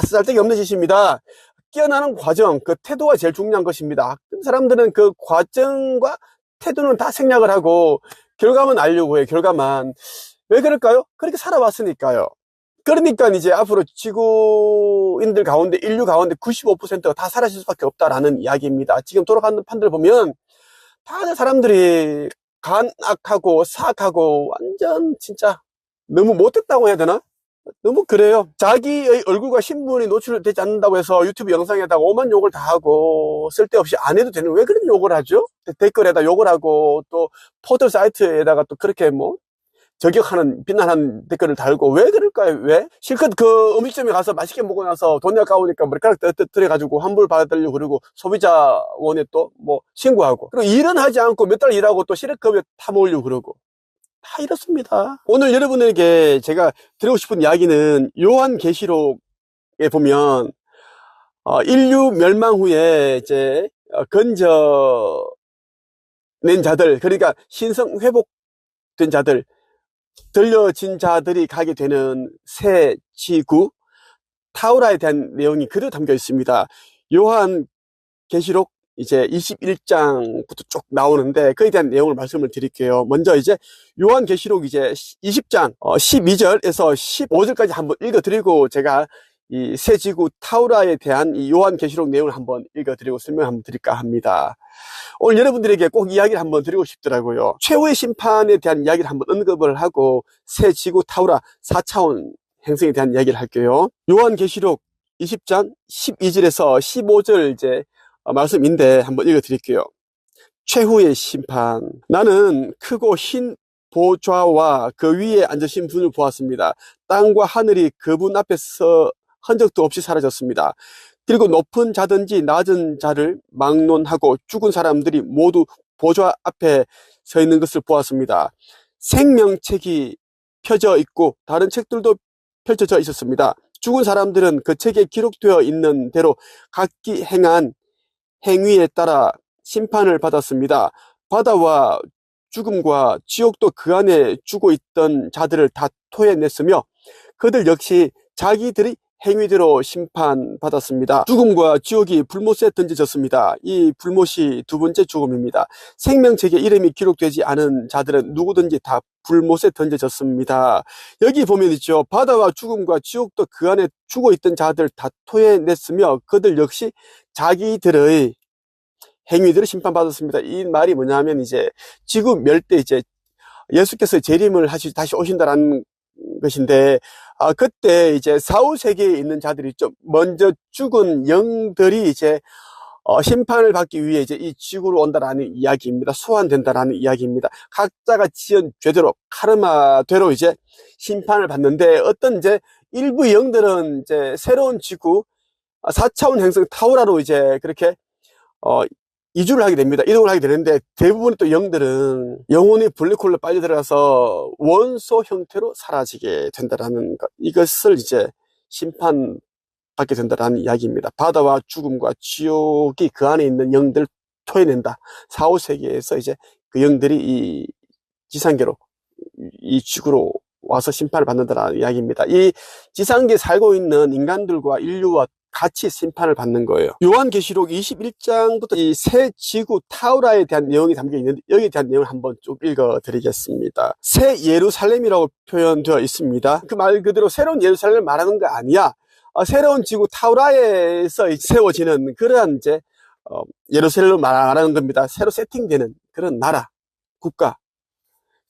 S1: 쓸데기 없는 짓입니다. 깨어나는 과정, 그 태도가 제일 중요한 것입니다. 사람들은 그 과정과 태도는 다 생략을 하고 결과만 알려고 해요. 결과만. 왜 그럴까요? 그렇게 살아왔으니까요. 그러니까 이제 앞으로 지구인들 가운데, 인류 가운데 95%가 다 사라질 수밖에 없다라는 이야기입니다. 지금 돌아가는 판들 보면 다들 사람들이 간악하고 사악하고 완전 진짜 너무 못됐다고 해야 되나? 너무 그래요. 자기의 얼굴과 신분이 노출되지 않는다고 해서 유튜브 영상에다가 오만 욕을 다 하고 쓸데없이 안 해도 되는, 왜 그런 욕을 하죠? 댓글에다 욕을 하고 또 포털 사이트에다가 또 그렇게 저격하는, 비난하는 댓글을 달고, 왜 그럴까요? 왜? 실컷 그 음식점에 가서 맛있게 먹고 나서 돈이 아까우니까 머리카락 떨어뜨려가지고 환불 받으려고 그러고 소비자원에 또 신고하고, 그리고 일은 하지 않고 몇 달 일하고 또 시력급여 타먹으려고 그러고, 다 이렇습니다. 오늘 여러분에게 제가 드리고 싶은 이야기는 요한계시록에 보면 인류 멸망 후에 건져낸 자들, 그러니까 신성 회복된 자들, 들려진 자들이 가게 되는 새 지구 타우라에 대한 내용이 그대로 담겨 있습니다. 요한계시록 21장부터 쭉 나오는데 그에 대한 내용을 말씀을 드릴게요. 먼저 요한계시록 20장 12절에서 15절까지 한번 읽어드리고, 제가 이 새 지구 타우라에 대한 이 요한계시록 내용을 한번 읽어드리고 설명 한번 드릴까 합니다. 오늘 여러분들에게 꼭 이야기를 한번 드리고 싶더라고요. 최후의 심판에 대한 이야기를 한번 언급을 하고 새 지구 타우라 4차원 행성에 대한 이야기를 할게요. 요한계시록 20장 12절에서 15절 말씀인데 한번 읽어드릴게요. 최후의 심판. 나는 크고 흰 보좌와 그 위에 앉으신 분을 보았습니다. 땅과 하늘이 그분 앞에서 흔적도 없이 사라졌습니다. 그리고 높은 자든지 낮은 자를 막론하고 죽은 사람들이 모두 보좌 앞에 서 있는 것을 보았습니다. 생명책이 펴져 있고 다른 책들도 펼쳐져 있었습니다. 죽은 사람들은 그 책에 기록되어 있는 대로 각기 행한 행위에 따라 심판을 받았습니다. 바다와 죽음과 지옥도 그 안에 죽어 있던 자들을 다 토해냈으며 그들 역시 자기들의 행위대로 심판받았습니다. 죽음과 지옥이 불못에 던져졌습니다. 이 불못이 두 번째 죽음입니다. 생명책에 이름이 기록되지 않은 자들은 누구든지 다 불못에 던져졌습니다. 여기 보면 있죠. 바다와 죽음과 지옥도 그 안에 죽어 있던 자들 다 토해냈으며 그들 역시 자기들의 행위대로 심판받았습니다. 이 말이 뭐냐면 지구 멸때 예수께서 재림을 다시 오신다라는 것인데, 그때 사후 세계에 있는 자들이 있죠. 먼저 죽은 영들이 심판을 받기 위해 이 지구로 온다라는 이야기입니다. 소환된다라는 이야기입니다. 각자가 지은 죄대로, 카르마대로 심판을 받는데, 어떤 일부 영들은 새로운 지구 4차원 행성 타우라로 그렇게 이주를 하게 됩니다. 이동을 하게 되는데, 대부분의 또 영들은 영혼이 블랙홀로 빨려 들어가서 원소 형태로 사라지게 된다라는 것, 이것을 심판받게 된다라는 이야기입니다. 바다와 죽음과 지옥이 그 안에 있는 영들을 토해낸다. 4, 5세기에서 그 영들이 이 지상계로, 이 지구로 와서 심판을 받는다라는 이야기입니다. 이 지상계에 살고 있는 인간들과 인류와 같이 심판을 받는 거예요. 요한계시록 21장부터 이 새 지구 타우라에 대한 내용이 담겨 있는데 여기에 대한 내용을 한번 쭉 읽어 드리겠습니다. 새 예루살렘이라고 표현되어 있습니다. 그 말 그대로 새로운 예루살렘을 말하는 거 아니야. 새로운 지구 타우라에서 세워지는 그러한 이제 예루살렘을 말하는 겁니다. 새로 세팅되는 그런 나라, 국가,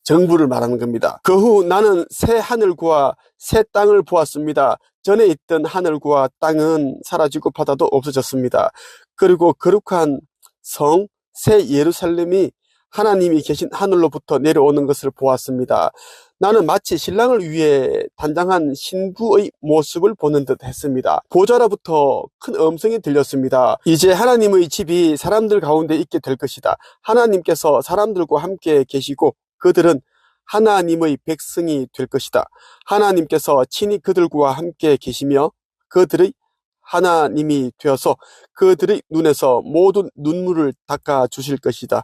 S1: 정부를 말하는 겁니다. 그 후 나는 새 하늘과 새 땅을 보았습니다. 전에 있던 하늘과 땅은 사라지고 바다도 없어졌습니다. 그리고 거룩한 성, 새 예루살렘이 하나님이 계신 하늘로부터 내려오는 것을 보았습니다. 나는 마치 신랑을 위해 단장한 신부의 모습을 보는 듯 했습니다. 보좌로부터 큰 음성이 들렸습니다. 이제 하나님의 집이 사람들 가운데 있게 될 것이다. 하나님께서 사람들과 함께 계시고 그들은 하나님의 백성이 될 것이다. 하나님께서 친히 그들과 함께 계시며 그들의 하나님이 되어서 그들의 눈에서 모든 눈물을 닦아 주실 것이다.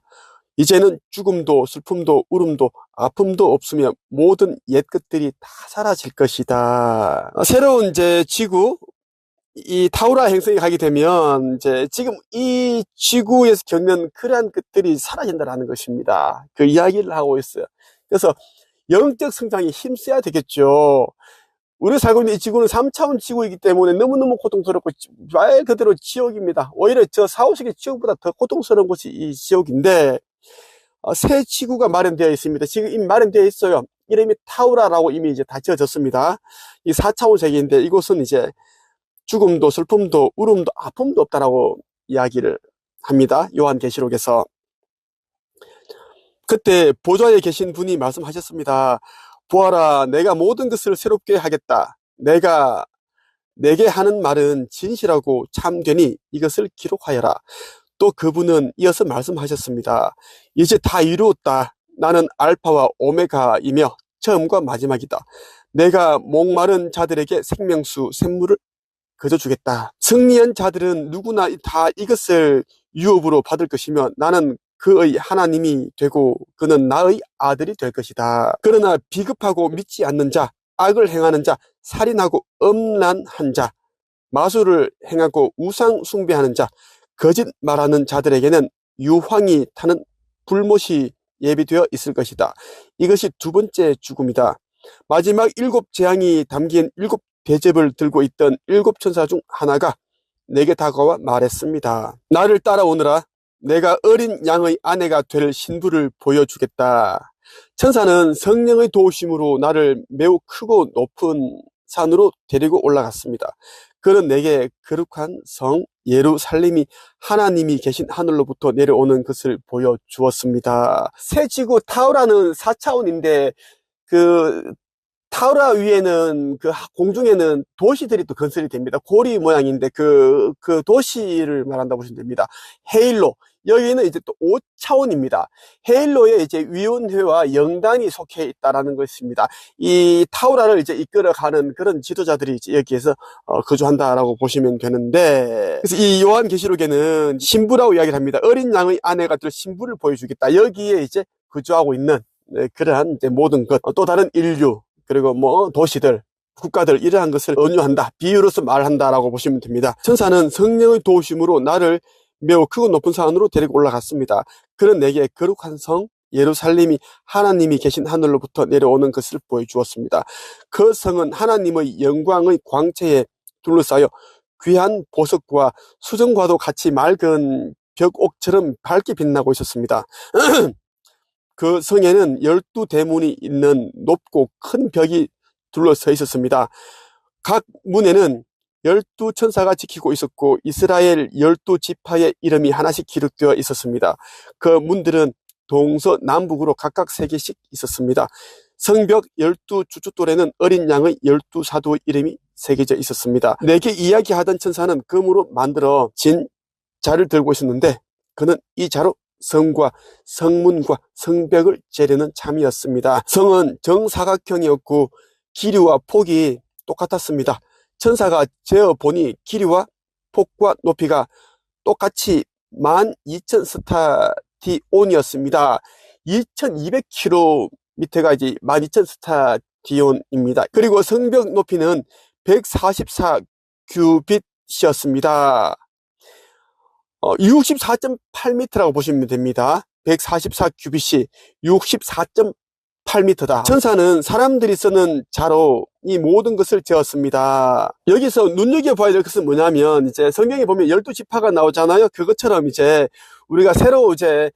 S1: 이제는 죽음도 슬픔도 울음도 아픔도 없으며 모든 옛 것들이 다 사라질 것이다. 새로운 이제 지구, 이 타우라 행성에 가게 되면 이제 지금 이 지구에서 겪는 그러한 것들이 사라진다라는 것입니다. 그 이야기를 하고 있어요. 그래서 영적 성장에 힘써야 되겠죠. 우리 살고 있는 이 지구는 3차원 지구이기 때문에 너무너무 고통스럽고 말 그대로 지옥입니다. 오히려 저 4호식의 지옥보다 더 고통스러운 곳이 이 지옥인데 새 지구가 마련되어 있습니다. 지금 이미 마련되어 있어요. 이름이 타우라라고 이미 이제 다 지어졌습니다. 이 4차원 세계인데 이곳은 이제 죽음도 슬픔도 울음도 아픔도 없다라고 이야기를 합니다. 요한계시록에서. 그때 보좌에 계신 분이 말씀하셨습니다. 보아라, 내가 모든 것을 새롭게 하겠다. 내가 내게 하는 말은 진실하고 참되니 이것을 기록하여라. 또 그분은 이어서 말씀하셨습니다. 이제 다 이루었다. 나는 알파와 오메가이며 처음과 마지막이다. 내가 목마른 자들에게 생명수 샘물을 거저주겠다. 승리한 자들은 누구나 다 이것을 유업으로 받을 것이며 나는 그의 하나님이 되고 그는 나의 아들이 될 것이다. 그러나 비겁하고 믿지 않는 자, 악을 행하는 자, 살인하고 음란한 자, 마술을 행하고 우상 숭배하는 자, 거짓 말하는 자들에게는 유황이 타는 불못이 예비되어 있을 것이다. 이것이 두 번째 죽음이다. 마지막 7 재앙이 담긴 7 대접을 들고 있던 7 천사 중 하나가 내게 다가와 말했습니다. 나를 따라오너라. 내가 어린 양의 아내가 될 신부를 보여주겠다. 천사는 성령의 도우심으로 나를 매우 크고 높은 산으로 데리고 올라갔습니다. 그는 내게 거룩한 성 예루살렘이 하나님이 계신 하늘로부터 내려오는 것을 보여주었습니다. 새 지구 타우라는 4차원인데 그 타우라 위에는 그 공중에는 도시들이 또 건설이 됩니다. 고리 모양인데 그 도시를 말한다고 보시면 됩니다. 헤일로. 여기는 이제 또 5차원입니다. 헤일로에 이제 위원회와 영단이 속해 있다라는 것입니다. 이 타우라를 이제 이끌어가는 그런 지도자들이 이제 여기에서 거주한다라고 보시면 되는데, 그래서 이 요한계시록에는 신부라고 이야기를 합니다. 어린 양의 아내가 될 신부를 보여주겠다. 여기에 이제 거주하고 있는 그러한 이제 모든 것, 또 다른 인류, 그리고 뭐 도시들, 국가들 이러한 것을 은유한다. 비유로서 말한다라고 보시면 됩니다. 천사는 성령의 도우심으로 나를 매우 크고 높은 산으로 데리고 올라갔습니다. 그는 내게 거룩한 성 예루살렘이 하나님이 계신 하늘로부터 내려오는 것을 보여주었습니다. 그 성은 하나님의 영광의 광채에 둘러싸여 귀한 보석과 수정과도 같이 맑은 벽옥처럼 밝게 빛나고 있었습니다. 그 성에는 12대문이 있는 높고 큰 벽이 둘러서 있었습니다. 각 문에는 12천사가 지키고 있었고 이스라엘 12지파의 이름이 하나씩 기록되어 있었습니다. 그 문들은 동서남북으로 각각 3개씩 있었습니다. 성벽 12주춧돌에는 어린 양의 12사도의 이름이 새겨져 있었습니다. 내게 이야기하던 천사는 금으로 만들어진 자를 들고 있었는데 그는 이 자로 성과 성문과 성벽을 재려는 참이었습니다. 성은 정사각형이었고 길이와 폭이 똑같았습니다. 천사가 재어보니 길이와 폭과 높이가 똑같이 12,000스타디온이었습니다. 2200km가 이제 12,000스타디온입니다. 그리고 성벽 높이는 144규빗 큐빗이었습니다. 64.8m라고 보시면 됩니다. 144큐빗이 64.8m다. 천사는 사람들이 쓰는 자로 이 모든 것을 재었습니다. 여기서 눈여겨봐야 될 것은 뭐냐면, 이제 성경에 보면 12지파가 나오잖아요. 그것처럼 이제 우리가 새로 이제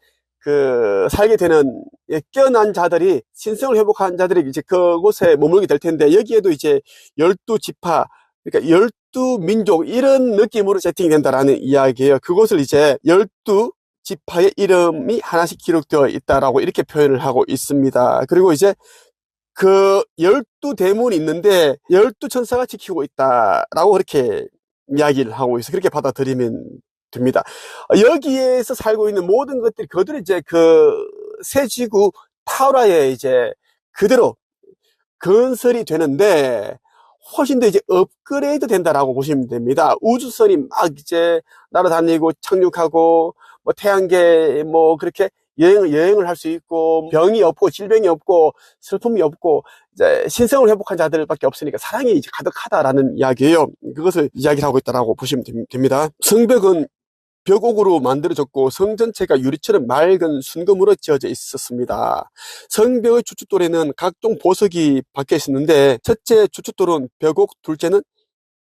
S1: 살게 되는 깨어난 자들이, 신성을 회복한 자들이 이제 그곳에 머물게 될 텐데, 여기에도 이제 12지파, 그러니까 12민족, 이런 느낌으로 세팅이 된다라는 이야기예요. 그곳을 이제 12지파의 이름이 하나씩 기록되어 있다라고 이렇게 표현을 하고 있습니다. 그리고 이제 그 12대문이 있는데 12천사가 지키고 있다라고 그렇게 이야기를 하고 있어요. 그렇게 받아들이면 됩니다. 여기에서 살고 있는 모든 것들이 그들이 이제 새 지구 타우라에 이제 그대로 건설이 되는데, 훨씬 더 이제 업그레이드 된다라고 보시면 됩니다. 우주선이 막 이제 날아다니고 착륙하고, 뭐 태양계 뭐 그렇게 여행을 할 수 있고, 병이 없고 질병이 없고 슬픔이 없고, 이제 신성을 회복한 자들밖에 없으니까 사랑이 이제 가득하다라는 이야기예요. 그것을 이야기를 하고 있다라고 보시면 됩니다. 성벽은 벽옥으로 만들어졌고 성 전체가 유리처럼 맑은 순금으로 지어져 있었습니다. 성벽의 주춧돌에는 각종 보석이 박혀 있었는데, 첫째 주춧돌은 벽옥, 둘째는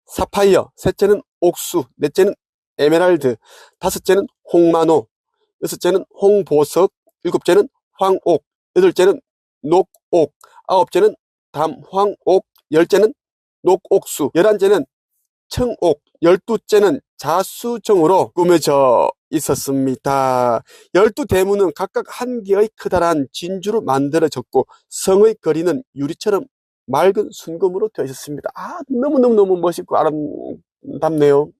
S1: 사파이어, 셋째는 옥수, 넷째는 에메랄드, 다섯째는 홍마노, 여섯째는 홍보석, 일곱째는 황옥, 여덟째는 녹옥, 아홉째는 담황옥, 열째는 녹옥수, 열한째는 청옥, 12째는 자수정으로 꾸며져 있었습니다. 12대문은 각각 한 개의 커다란 진주로 만들어졌고 성의 거리는 유리처럼 맑은 순금으로 되어 있었습니다. 너무너무 멋있고 아름답네요.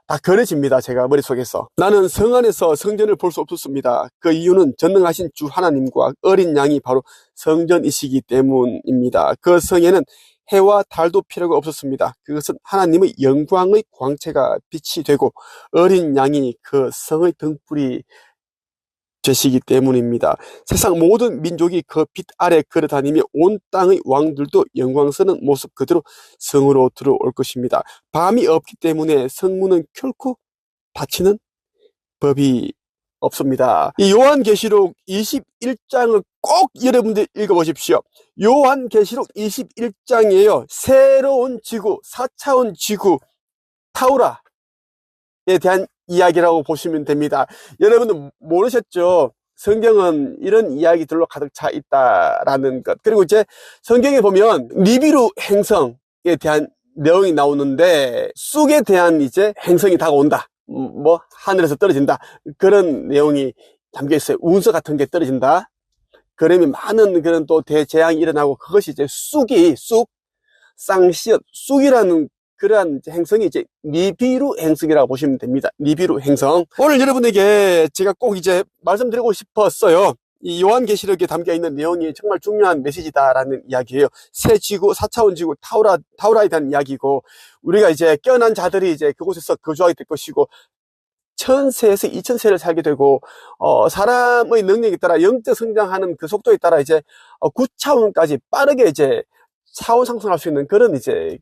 S1: 다 그려집니다. 제가 머릿속에서. 나는 성 안에서 성전을 볼 수 없었습니다. 그 이유는 전능하신 주 하나님과 어린 양이 바로 성전이시기 때문입니다. 그 성에는 해와 달도 필요가 없었습니다. 그것은 하나님의 영광의 광채가 빛이 되고 어린 양이 그 성의 등불이 되시기 때문입니다. 세상 모든 민족이 그 빛 아래 걸어다니며 온 땅의 왕들도 영광스러운 모습 그대로 성으로 들어올 것입니다. 밤이 없기 때문에 성문은 결코 닫히는 법이 없습니다. 이 요한계시록 21장을 꼭 여러분들 읽어보십시오. 요한계시록 21장이에요. 새로운 지구, 4차원 지구 타우라에 대한 이야기라고 보시면 됩니다. 여러분들 모르셨죠? 성경은 이런 이야기들로 가득 차 있다라는 것. 그리고 이제 성경에 보면 니비루 행성에 대한 내용이 나오는데, 쑥에 대한 이제 행성이 다가온다. 뭐 하늘에서 떨어진다. 그런 내용이 담겨 있어요. 운석 같은 게 떨어진다. 그러면 많은 그런 또 대재앙이 일어나고, 그것이 이제 쌍시옷, 쑥이라는 그러한 행성이 이제 니비루 행성이라고 보시면 됩니다. 니비루 행성. 오늘 여러분에게 제가 꼭 이제 말씀드리고 싶었어요. 이 요한계시록에 담겨 있는 내용이 정말 중요한 메시지다라는 이야기예요. 새 지구, 4차원 지구, 타우라에 대한 이야기고, 우리가 이제 깨어난 자들이 이제 그곳에서 거주하게 될 것이고, 1000세에서 2000세를 살게 되고, 사람의 능력에 따라 영적 성장하는 그 속도에 따라 이제 9차원까지 빠르게 이제 차원 상승할 수 있는 그런 이제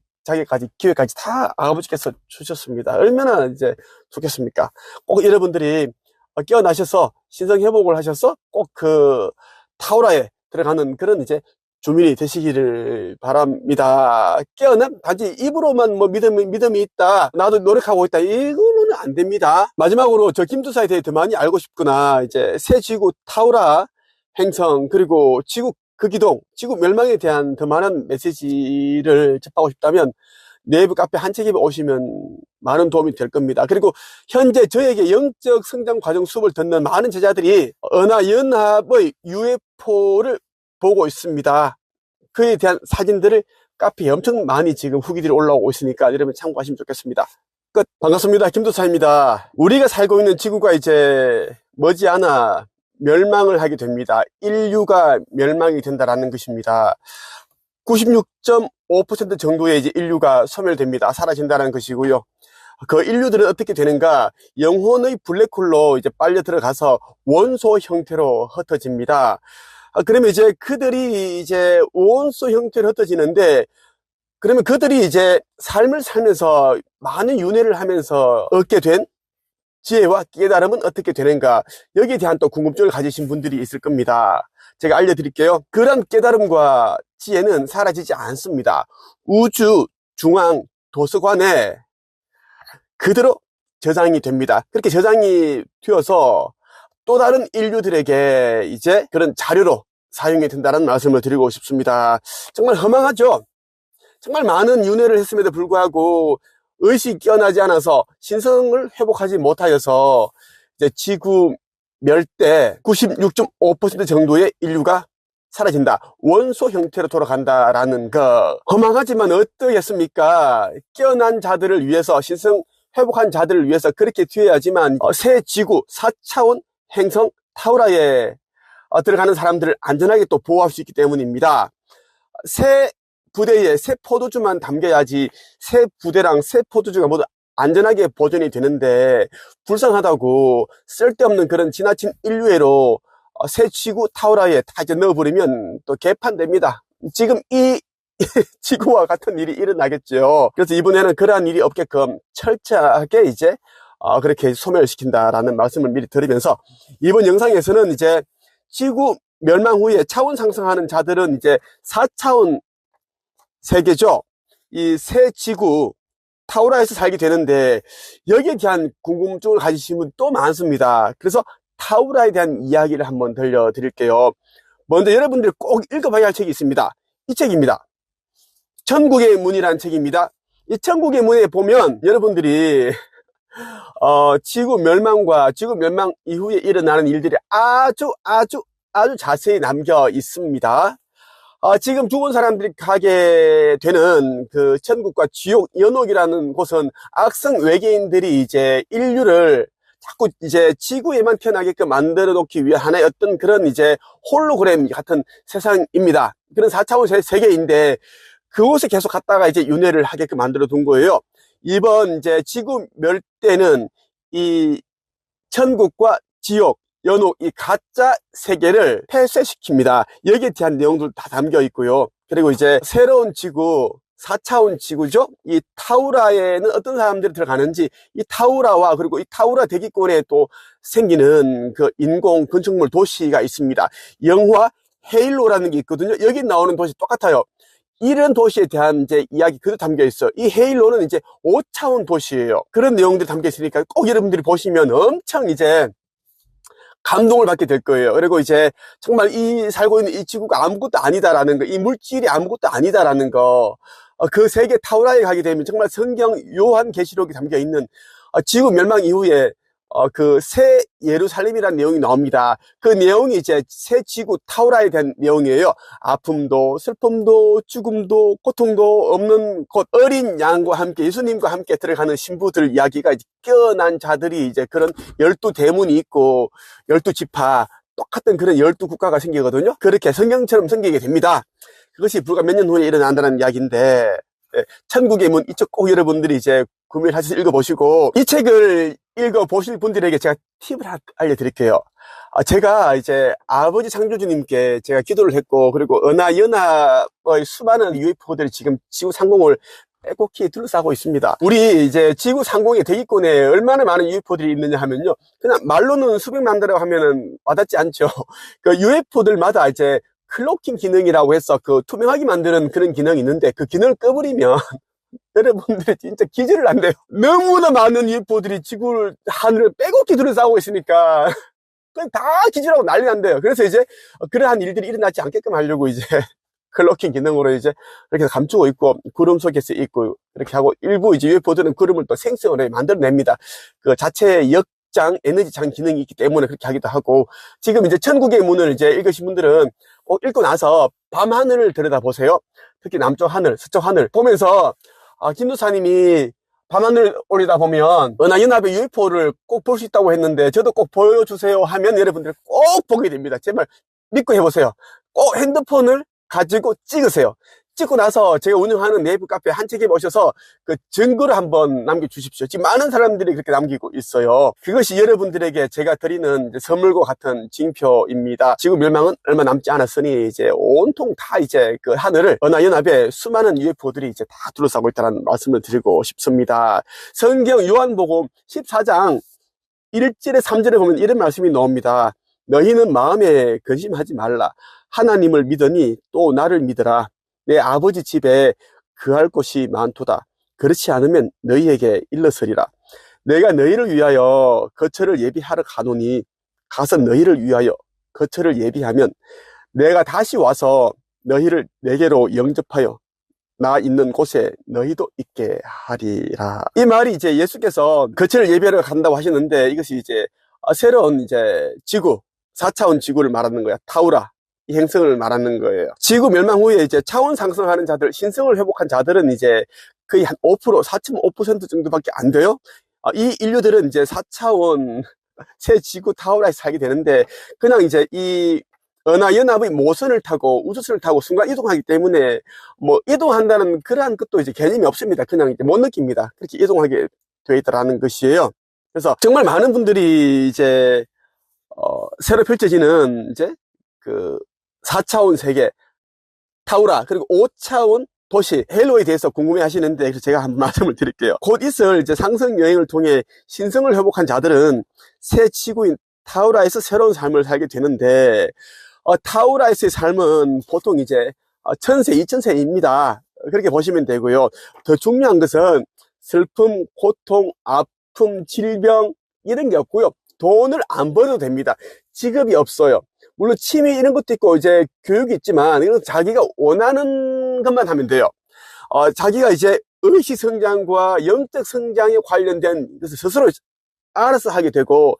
S1: 기회까지 다 아버지께서 주셨습니다. 얼마나 이제 좋겠습니까? 꼭 여러분들이 깨어나셔서 신성 회복을 하셔서 꼭 그 타우라에 들어가는 그런 이제 주민이 되시기를 바랍니다. 깨어난 단지 입으로만 뭐 믿음이 있다, 나도 노력하고 있다, 이거는 안 됩니다. 마지막으로 저 김두사에 대해 더 많이 알고 싶구나, 이제 새 지구 타우라 행성, 그리고 지구 극이동, 지구 멸망에 대한 더 많은 메시지를 접하고 싶다면 네이버 카페 한책입에 오시면 많은 도움이 될 겁니다. 그리고 현재 저에게 영적 성장 과정 수업을 듣는 많은 제자들이 은하연합의 UFO를 보고 있습니다. 그에 대한 사진들을 카페에 엄청 많이 지금 후기들이 올라오고 있으니까 여러분 참고하시면 좋겠습니다. 끝. 반갑습니다. 김도사입니다. 우리가 살고 있는 지구가 이제 머지않아 멸망을 하게 됩니다. 인류가 멸망이 된다라는 것입니다. 96.5% 정도의 이제 인류가 소멸됩니다. 사라진다는 것이고요. 그 인류들은 어떻게 되는가? 영혼의 블랙홀로 이제 빨려 들어가서 원소 형태로 흩어집니다. 그러면 이제 그들이 이제 원소 형태로 흩어지는데, 그러면 그들이 이제 삶을 살면서 많은 윤회를 하면서 얻게 된 지혜와 깨달음은 어떻게 되는가? 여기에 대한 또 궁금증을 가지신 분들이 있을 겁니다. 제가 알려드릴게요. 그런 깨달음과 지혜는 사라지지 않습니다. 우주 중앙 도서관에 그대로 저장이 됩니다. 그렇게 저장이 되어서 또 다른 인류들에게 이제 그런 자료로 사용이 된다는 말씀을 드리고 싶습니다. 정말 허망하죠? 정말 많은 윤회를 했음에도 불구하고 의식이 깨어나지 않아서 신성을 회복하지 못하여서 이제 지구 멸대 96.5% 정도의 인류가 사라진다. 원소 형태로 돌아간다라는 거. 허망하지만 어떠겠습니까? 깨어난 자들을 위해서, 신성 회복한 자들을 위해서 그렇게 되어야지만 새 지구 4차원 행성 타우라에 들어가는 사람들을 안전하게 또 보호할 수 있기 때문입니다. 새 부대에 새 포도주만 담겨야지 새 부대랑 새 포도주가 모두 안전하게 보존이 되는데, 불쌍하다고 쓸데없는 그런 지나친 인류애로 새 지구 타우라에 다 이제 넣어버리면 또 개판됩니다. 지금 이 지구와 같은 일이 일어나겠죠. 그래서 이번에는 그러한 일이 없게끔 철저하게 이제 그렇게 소멸시킨다라는 말씀을 미리 드리면서, 이번 영상에서는 이제 지구 멸망 후에 차원 상승하는 자들은 이제 4차원 세계죠. 이 새 지구 타우라에서 살게 되는데, 여기에 대한 궁금증을 가지신 분 또 많습니다. 그래서 타우라에 대한 이야기를 한번 들려드릴게요. 먼저 여러분들이 꼭 읽어봐야 할 책이 있습니다. 이 책입니다. 천국의 문이라는 책입니다. 이 천국의 문에 보면 여러분들이 지구 멸망과 지구 멸망 이후에 일어나는 일들이 아주 자세히 남겨 있습니다. 지금 죽은 사람들이 가게 되는 그 천국과 지옥, 연옥이라는 곳은 악성 외계인들이 이제 인류를 자꾸 이제 지구에만 태어나게끔 만들어 놓기 위한 하나의 어떤 그런 이제 홀로그램 같은 세상입니다. 그런 4차원 세계인데, 그곳에 계속 갔다가 이제 윤회를 하게끔 만들어 둔 거예요. 이번 이제 지구 멸대는 이 천국과 지옥, 연옥, 이 가짜 세계를 폐쇄시킵니다. 여기에 대한 내용들 다 담겨 있고요. 그리고 이제 새로운 지구, 4차원 지구죠. 이 타우라에는 어떤 사람들이 들어가는지, 이 타우라와 그리고 이 타우라 대기권에 또 생기는 그 인공 건축물 도시가 있습니다. 영화 헤일로라는 게 있거든요. 여기 나오는 도시 똑같아요. 이런 도시에 대한 이제 이야기 그대로 담겨 있어요. 이 헤일로는 이제 5차원 도시예요. 그런 내용들이 담겨 있으니까 꼭 여러분들이 보시면 엄청 이제 감동을 받게 될 거예요. 그리고 이제 정말 이 살고 있는 이 지구가 아무것도 아니다라는 거, 이 물질이 아무것도 아니다라는 거, 그 세계 타우라에 가게 되면 정말 성경 요한계시록이 담겨 있는 지구 멸망 이후에 그 새 예루살렘이라는 내용이 나옵니다. 그 내용이 이제 새 지구 타우라에 대한 내용이에요. 아픔도 슬픔도 죽음도 고통도 없는 곳, 어린 양과 함께 예수님과 함께 들어가는 신부들 이야기가 이제 깨어난 자들이 이제 그런 12대문이 있고 12지파, 똑같은 그런 12국가가 생기거든요. 그렇게 성경처럼 생기게 됩니다. 그것이 불과 몇 년 후에 일어난다는 이야기인데, 천국의 문, 이쪽 꼭 여러분들이 이제 구매를 하셔서 읽어보시고, 이 책을 읽어보실 분들에게 제가 팁을 알려드릴게요. 제가 이제 아버지 창조주님께 제가 기도를 했고, 그리고 은하연합의 수많은 UFO들이 지금 지구 상공을 빼곡히 둘러싸고 있습니다. 우리 이제 지구 상공의 대기권에 얼마나 많은 UFO들이 있느냐 하면요, 그냥 말로는 수백만 대라고 하면은 와닿지 않죠. 그 UFO들마다 이제 클로킹 기능이라고 해서 그 투명하게 만드는 그런 기능이 있는데, 그 기능을 꺼버리면 여러분들이 진짜 기절을 한대요. 너무나 많은 UFO들이 지구를, 하늘을 빼곡히 둘러싸고 있으니까 그냥 다 기절하고 난리 난대요. 그래서 이제 그러한 일들이 일어나지 않게끔 하려고 이제 클로킹 기능으로 이제 이렇게 감추고 있고, 구름 속에서 있고 이렇게 하고, 일부 이제 UFO들은 구름을 또 생성으로 만들어냅니다. 그 자체의 역장, 에너지장 기능이 있기 때문에 그렇게 하기도 하고. 지금 이제 천국의 문을 이제 읽으신 분들은 꼭 읽고 나서 밤하늘을 들여다보세요. 특히 남쪽 하늘, 서쪽 하늘 보면서 김도사님이 밤하늘 올리다 보면 은하연합의 UFO를 꼭 볼 수 있다고 했는데 저도 꼭 보여주세요 하면 여러분들 꼭 보게 됩니다. 제발 믿고 해보세요. 꼭 핸드폰을 가지고 찍으세요. 찍고 나서 제가 운영하는 네이버 카페 한 책에 오셔서 그 증거를 한번 남겨주십시오. 지금 많은 사람들이 그렇게 남기고 있어요. 그것이 여러분들에게 제가 드리는 선물과 같은 징표입니다. 지구 멸망은 얼마 남지 않았으니 이제 온통 다 이제 그 하늘을 은하연합에 수많은 UFO들이 이제 다 둘러싸고 있다는 말씀을 드리고 싶습니다. 성경 요한복음 14장 1절에 3절에 보면 이런 말씀이 나옵니다. 너희는 마음에 근심하지 말라. 하나님을 믿으니 또 나를 믿으라. 내 아버지 집에 거할 곳이 많도다. 그렇지 않으면 너희에게 일렀으리라. 내가 너희를 위하여 거처를 예비하러 가노니 가서 너희를 위하여 거처를 예비하면 내가 다시 와서 너희를 내게로 영접하여 나 있는 곳에 너희도 있게 하리라. 이 말이 이제 예수께서 거처를 예비하러 간다고 하셨는데 이것이 이제 새로운 이제 지구, 4차원 지구를 말하는 거야. 타우라. 이 행성을 말하는 거예요. 지구 멸망 후에 이제 차원 상승하는 자들, 신성을 회복한 자들은 이제 거의 한 5%, 4.5% 정도밖에 안 돼요. 이 인류들은 이제 4차원 새 지구 타우라에서 살게 되는데 그냥 이제 이 은하연합의 모선을 타고 우주선을 타고 순간 이동하기 때문에 뭐 이동한다는 그러한 것도 이제 개념이 없습니다. 그냥 이제 못 느낍니다. 그렇게 이동하게 되어 있다라는 것이에요. 그래서 정말 많은 분들이 이제 새로 펼쳐지는 이제 그 4차원 세계 타우라 그리고 5차원 도시 헬로에 대해서 궁금해 하시는데 그래서 제가 한번 말씀을 드릴게요. 곧 있을 이제 상승 여행을 통해 신성을 회복한 자들은 새 지구인 타우라에서 새로운 삶을 살게 되는데 타우라에서의 삶은 보통 이제 1000세, 2000세입니다. 그렇게 보시면 되고요. 더 중요한 것은 슬픔, 고통, 아픔, 질병 이런 게 없고요. 돈을 안 벌어도 됩니다. 직업이 없어요. 물론 취미 이런 것도 있고 이제 교육이 있지만 이건 자기가 원하는 것만 하면 돼요. 자기가 이제 의식 성장과 영적 성장에 관련된 것을 스스로 알아서 하게 되고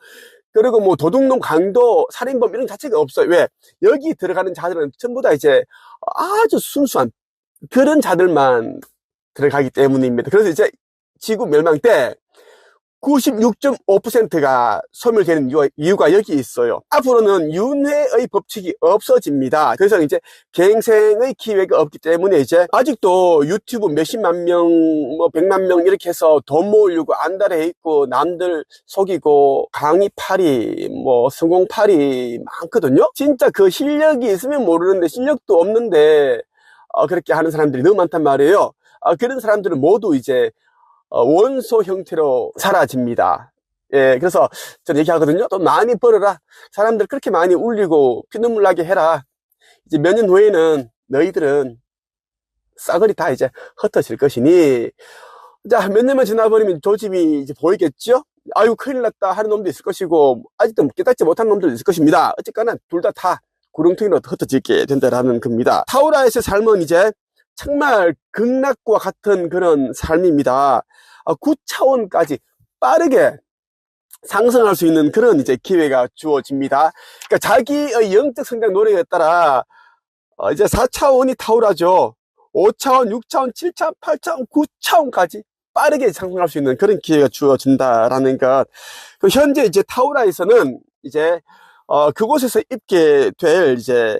S1: 그리고 뭐 도둑놈, 강도, 살인범 이런 자체가 없어요. 왜? 여기 들어가는 자들은 전부 다 이제 아주 순수한 그런 자들만 들어가기 때문입니다. 그래서 이제 지구 멸망 때 96.5%가 소멸되는 이유가 여기 있어요. 앞으로는 윤회의 법칙이 없어집니다. 그래서 이제 갱생의 기회가 없기 때문에 이제 아직도 유튜브 몇십만 명, 뭐 100만 명 이렇게 해서 돈 모으려고 안달해 있고 남들 속이고 강의팔이, 뭐 성공팔이 많거든요. 진짜 그 실력이 있으면 모르는데 실력도 없는데 그렇게 하는 사람들이 너무 많단 말이에요. 그런 사람들은 모두 이제 원소 형태로 사라집니다. 예, 그래서 저는 얘기하거든요. 또 많이 벌어라. 사람들 그렇게 많이 울리고 피눈물 나게 해라. 이제 몇 년 후에는 너희들은 싸그리 다 이제 흩어질 것이니, 자, 몇 년만 지나버리면 조짐이 이제 보이겠죠? 아유, 큰일 났다 하는 놈도 있을 것이고, 아직도 깨닫지 못한 놈들도 있을 것입니다. 어쨌거나 둘 다 구렁텅이로 흩어지게 된다라는 겁니다. 타우라에서의 삶은 이제 정말 극락과 같은 그런 삶입니다. 9차원까지 빠르게 상승할 수 있는 그런 이제 기회가 주어집니다. 그러니까 자기의 영적 성장 노력에 따라 이제 4차원이 타우라죠. 5차원, 6차원, 7차원, 8차원, 9차원까지 빠르게 상승할 수 있는 그런 기회가 주어진다라는 것. 현재 이제 타우라에서는 이제 그곳에서 입게 될 이제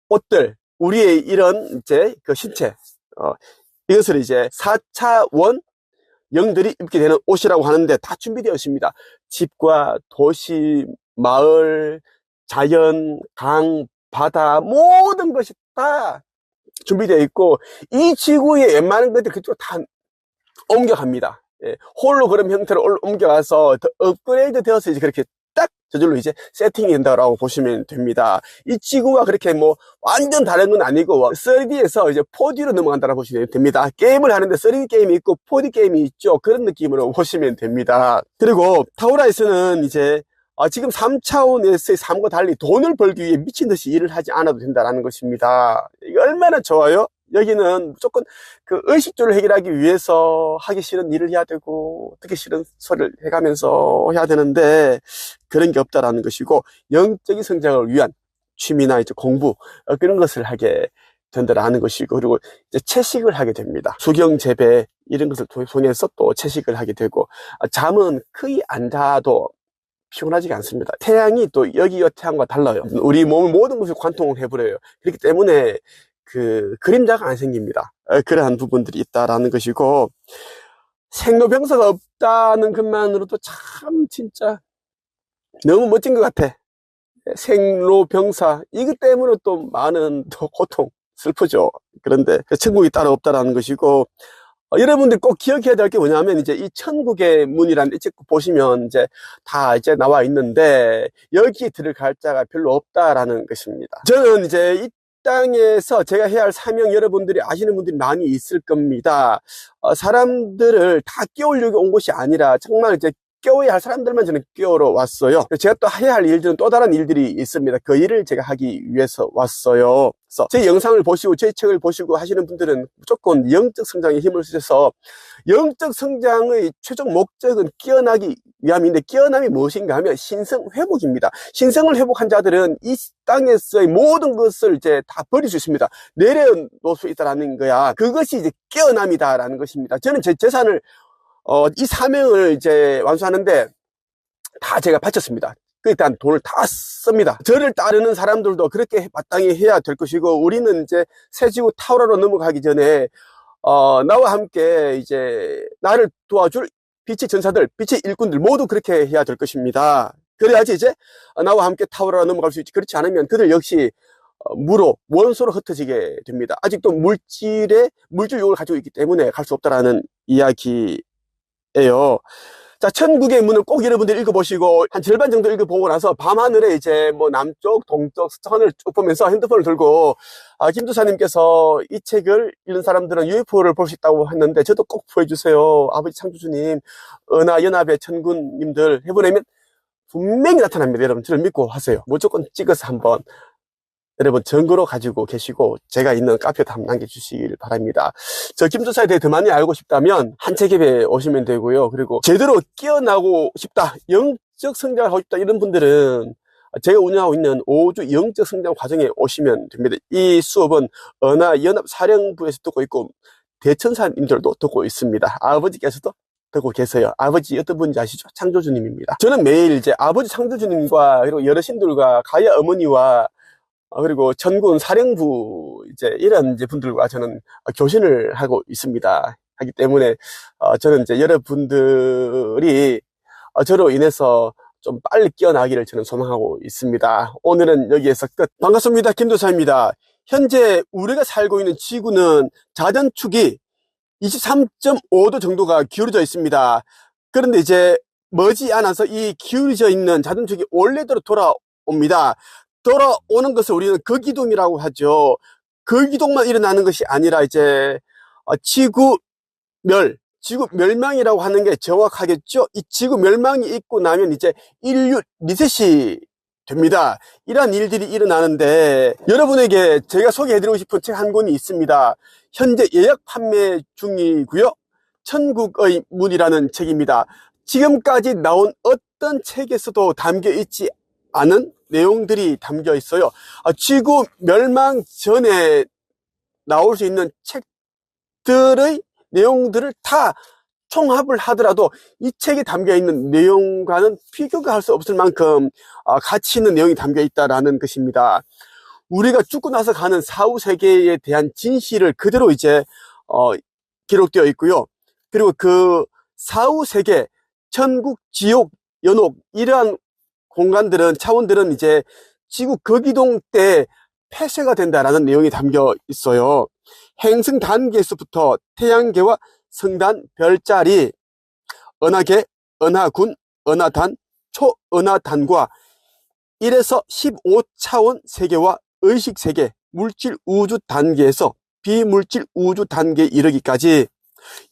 S1: 옷들, 우리의 이런 이제 그 신체, 이것을 이제 4차원 영들이 입게 되는 옷이라고 하는데 다 준비되어 있습니다. 집과 도시, 마을, 자연, 강, 바다 모든 것이 다 준비되어 있고 이 지구의 웬만한 것들 그쪽으로 다 옮겨갑니다. 예, 홀로그램 형태로 옮겨가서 더 업그레이드 되어서 이제 그렇게 딱 저절로 이제 세팅이 된다고 보시면 됩니다. 이 지구와 그렇게 뭐 완전 다른 건 아니고 3D에서 이제 4D로 넘어간다고 보시면 됩니다. 게임을 하는데 3D 게임이 있고 4D 게임이 있죠. 그런 느낌으로 보시면 됩니다. 그리고 타우라에서는 이제 지금 3차원에서의 삶과 달리 돈을 벌기 위해 미친 듯이 일을 하지 않아도 된다는 것입니다. 이게 얼마나 좋아요? 여기는 무조건 그 의식주를 해결하기 위해서 하기 싫은 일을 해야 되고 듣기 싫은 소리를 해가면서 해야 되는데 그런 게 없다라는 것이고 영적인 성장을 위한 취미나 이제 공부 그런 것을 하게 된다라는 것이고 그리고 이제 채식을 하게 됩니다. 수경 재배 이런 것을 통해서 또 채식을 하게 되고 잠은 거의 안 자도 피곤하지가 않습니다. 태양이 또 여기 태양과 달라요. 우리 몸의 모든 것을 관통을 해버려요. 그렇기 때문에 그 그림자가 안 생깁니다. 그러한 부분들이 있다라는 것이고, 생로병사가 없다는 것만으로도 참 진짜 너무 멋진 것 같아. 생로병사, 이것 때문에 또 많은 또 고통, 슬프죠. 그런데 천국이 따로 없다라는 것이고, 여러분들 꼭 기억해야 될 게 뭐냐면, 이제 이 천국의 문이라는 이 책 보시면 이제 다 이제 나와 있는데, 여기에 들어갈 자가 별로 없다라는 것입니다. 저는 이제 이 땅에서 제가 해야 할 사명, 여러분들이 아시는 분들이 많이 있을 겁니다. 사람들을 다 깨우려고 온 것이 아니라 정말 이제 깨워야 할 사람들만 저는 깨우러 왔어요. 제가 또 해야 할 일들은 또 다른 일들이 있습니다. 그 일을 제가 하기 위해서 왔어요. 그래서 제 영상을 보시고 제 책을 보시고 하시는 분들은 무조건 영적 성장에 힘을 쓰셔서, 영적 성장의 최종 목적은 깨어나기 위함인데, 깨어남이 무엇인가 하면 신성 회복입니다. 신성을 회복한 자들은 이 땅에서의 모든 것을 이제 다 버릴 수 있습니다. 내려놓을 수 있다라는 거야. 그것이 이제 깨어남이다라는 것입니다. 저는 제 재산을 이 사명을 이제 완수하는데 다 제가 바쳤습니다. 일단 돈을 다 씁니다. 저를 따르는 사람들도 그렇게 마땅히 해야 될 것이고, 우리는 이제 새지구 타오라로 넘어가기 전에 나와 함께 이제 나를 도와줄 빛의 전사들, 빛의 일꾼들 모두 그렇게 해야 될 것입니다. 그래야지 이제 나와 함께 타오라로 넘어갈 수 있지. 그렇지 않으면 그들 역시 무로, 원소로 흩어지게 됩니다. 아직도 물질욕을 가지고 있기 때문에 갈 수 없다라는 이야기예요. 자, 천국의 문을 꼭 여러분들 읽어보시고, 한 절반 정도 읽어보고 나서 밤하늘에 이제 뭐 남쪽, 동쪽, 서쪽하늘을 쭉 보면서 핸드폰을 들고, 김도사님께서 이 책을 읽는 사람들은 UFO를 볼 수 있다고 했는데, 저도 꼭 보여주세요. 아버지 창조주님, 은하 연합의 천군님들 해보내면 분명히 나타납니다. 여러분, 저를 믿고 하세요. 무조건 찍어서 한번 여러분 증거로 가지고 계시고, 제가 있는 카페에도 한번 남겨주시길 바랍니다. 저 김도사에 대해 더 많이 알고 싶다면 한책협에 오시면 되고요. 그리고 제대로 깨어나고 싶다, 영적 성장을 하고 싶다, 이런 분들은 제가 운영하고 있는 5주 영적 성장 과정에 오시면 됩니다. 이 수업은 은하연합사령부에서 듣고 있고, 대천사님들도 듣고 있습니다. 아버지께서도 듣고 계세요. 아버지 어떤 분인지 아시죠? 창조주님입니다. 저는 매일 이제 아버지 창조주님과, 그리고 여러 신들과, 가야 어머니와, 그리고 천군 사령부 이제 이런 이제 분들과 저는 교신을 하고 있습니다. 하기 때문에 저는 이제 여러분들이 저로 인해서 좀 빨리 깨어나기를 저는 소망하고 있습니다. 오늘은 여기에서 끝. 반갑습니다. 김도사입니다. 현재 우리가 살고 있는 지구는 자전축이 23.5도 정도가 기울어져 있습니다. 그런데 이제 머지않아서 이 기울어져 있는 자전축이 원래대로 돌아옵니다. 돌아오는 것을 우리는 거기동이라고 하죠. 거기동만 일어나는 것이 아니라 이제 지구 멸망이라고 하는 게 정확하겠죠. 이 지구 멸망이 있고 나면 이제 인류 리셋이 됩니다. 이러한 일들이 일어나는데, 여러분에게 제가 소개해드리고 싶은 책 한 권이 있습니다. 현재 예약 판매 중이고요. 천국의 문이라는 책입니다. 지금까지 나온 어떤 책에서도 담겨 있지 않은 내용들이 담겨 있어요. 지구 멸망 전에 나올 수 있는 책들의 내용들을 다 총합을 하더라도 이 책에 담겨 있는 내용과는 비교가 할 수 없을 만큼 가치 있는 내용이 담겨 있다라는 것입니다. 우리가 죽고 나서 가는 사후 세계에 대한 진실을 그대로 이제 기록되어 있고요. 그리고 그 사후 세계, 천국, 지옥, 연옥, 이러한 공간들은, 차원들은 이제 지구 거기동 때 폐쇄가 된다라는 내용이 담겨 있어요. 행성 단계에서부터 태양계와 성단, 별자리, 은하계, 은하군, 은하단, 초은하단과 1에서 15차원 세계와 의식 세계, 물질 우주 단계에서 비물질 우주 단계에 이르기까지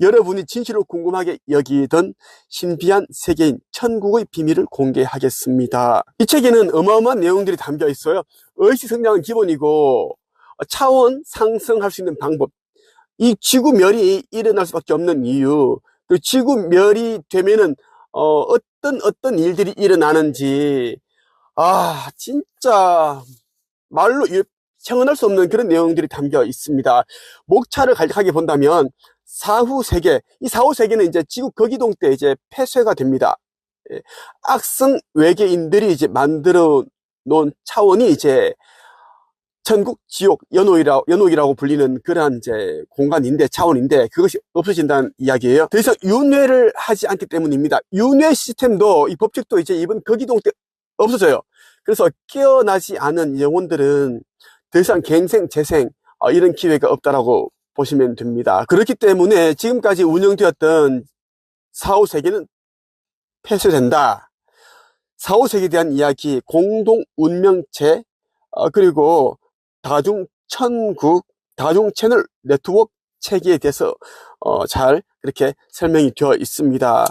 S1: 여러분이 진실로 궁금하게 여기던 신비한 세계인 천국의 비밀을 공개하겠습니다. 이 책에는 어마어마한 내용들이 담겨 있어요. 의식 성장은 기본이고, 차원 상승할 수 있는 방법, 이 지구멸이 일어날 수밖에 없는 이유, 그 지구멸이 되면은 어떤 일들이 일어나는지, 진짜 말로 형언할 수 없는 그런 내용들이 담겨 있습니다. 목차를 간략하게 본다면 사후 세계, 이 사후 세계는 이제 지구 거기동 때 이제 폐쇄가 됩니다. 악성 외계인들이 이제 만들어 놓은 차원이 이제 천국, 지옥, 연옥이라고 불리는 그러한 이제 공간인데, 차원인데, 그것이 없어진다는 이야기예요. 더 이상 윤회를 하지 않기 때문입니다. 윤회 시스템도, 이 법칙도 이제 이번 거기동 때 없어져요. 그래서 깨어나지 않은 영혼들은 더 이상 갱생, 재생, 이런 기회가 없다라고 보시면 됩니다. 그렇기 때문에 지금까지 운영되었던 사후세계는 폐쇄된다. 사후세계에 대한 이야기, 공동 운명체, 그리고 다중 천국, 다중 채널 네트워크 체계에 대해서 잘 그렇게 설명이 되어 있습니다.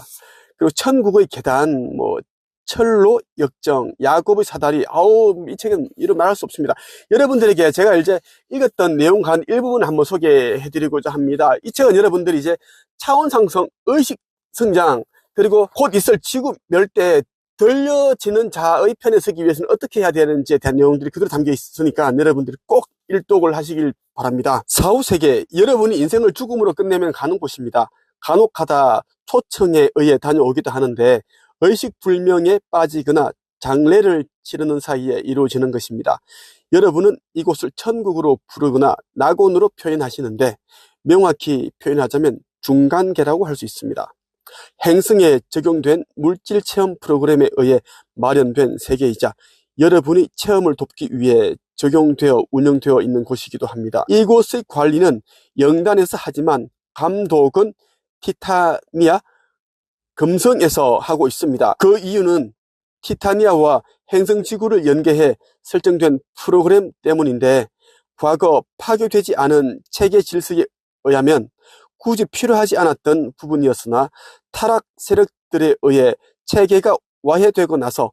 S1: 그리고 천국의 계단, 뭐 철로 역정, 야곱의 사다리, 이 책은 이름 말할 수 없습니다. 여러분들에게 제가 이제 읽었던 내용 간 일부분을 한번 소개해 드리고자 합니다. 이 책은 여러분들이 이제 차원 상승, 의식 성장, 그리고 곧 있을 지구 멸대, 들려지는 자의 편에 서기 위해서는 어떻게 해야 되는지에 대한 내용들이 그대로 담겨 있으니까 여러분들이 꼭 일독을 하시길 바랍니다. 사후세계, 여러분이 인생을 죽음으로 끝내면 가는 곳입니다. 간혹가다 초청에 의해 다녀오기도 하는데 의식불명에 빠지거나 장례를 치르는 사이에 이루어지는 것입니다. 여러분은 이곳을 천국으로 부르거나 낙원으로 표현하시는데 명확히 표현하자면 중간계라고 할 수 있습니다. 행성에 적용된 물질 체험 프로그램에 의해 마련된 세계이자 여러분이 체험을 돕기 위해 적용되어 운영되어 있는 곳이기도 합니다. 이곳의 관리는 영단에서 하지만 감독은 티타니아 금성에서 하고 있습니다. 그 이유는 티타니아와 행성지구를 연계해 설정된 프로그램 때문인데 과거 파괴되지 않은 체계 질서에 의하면 굳이 필요하지 않았던 부분이었으나 타락 세력들에 의해 체계가 와해되고 나서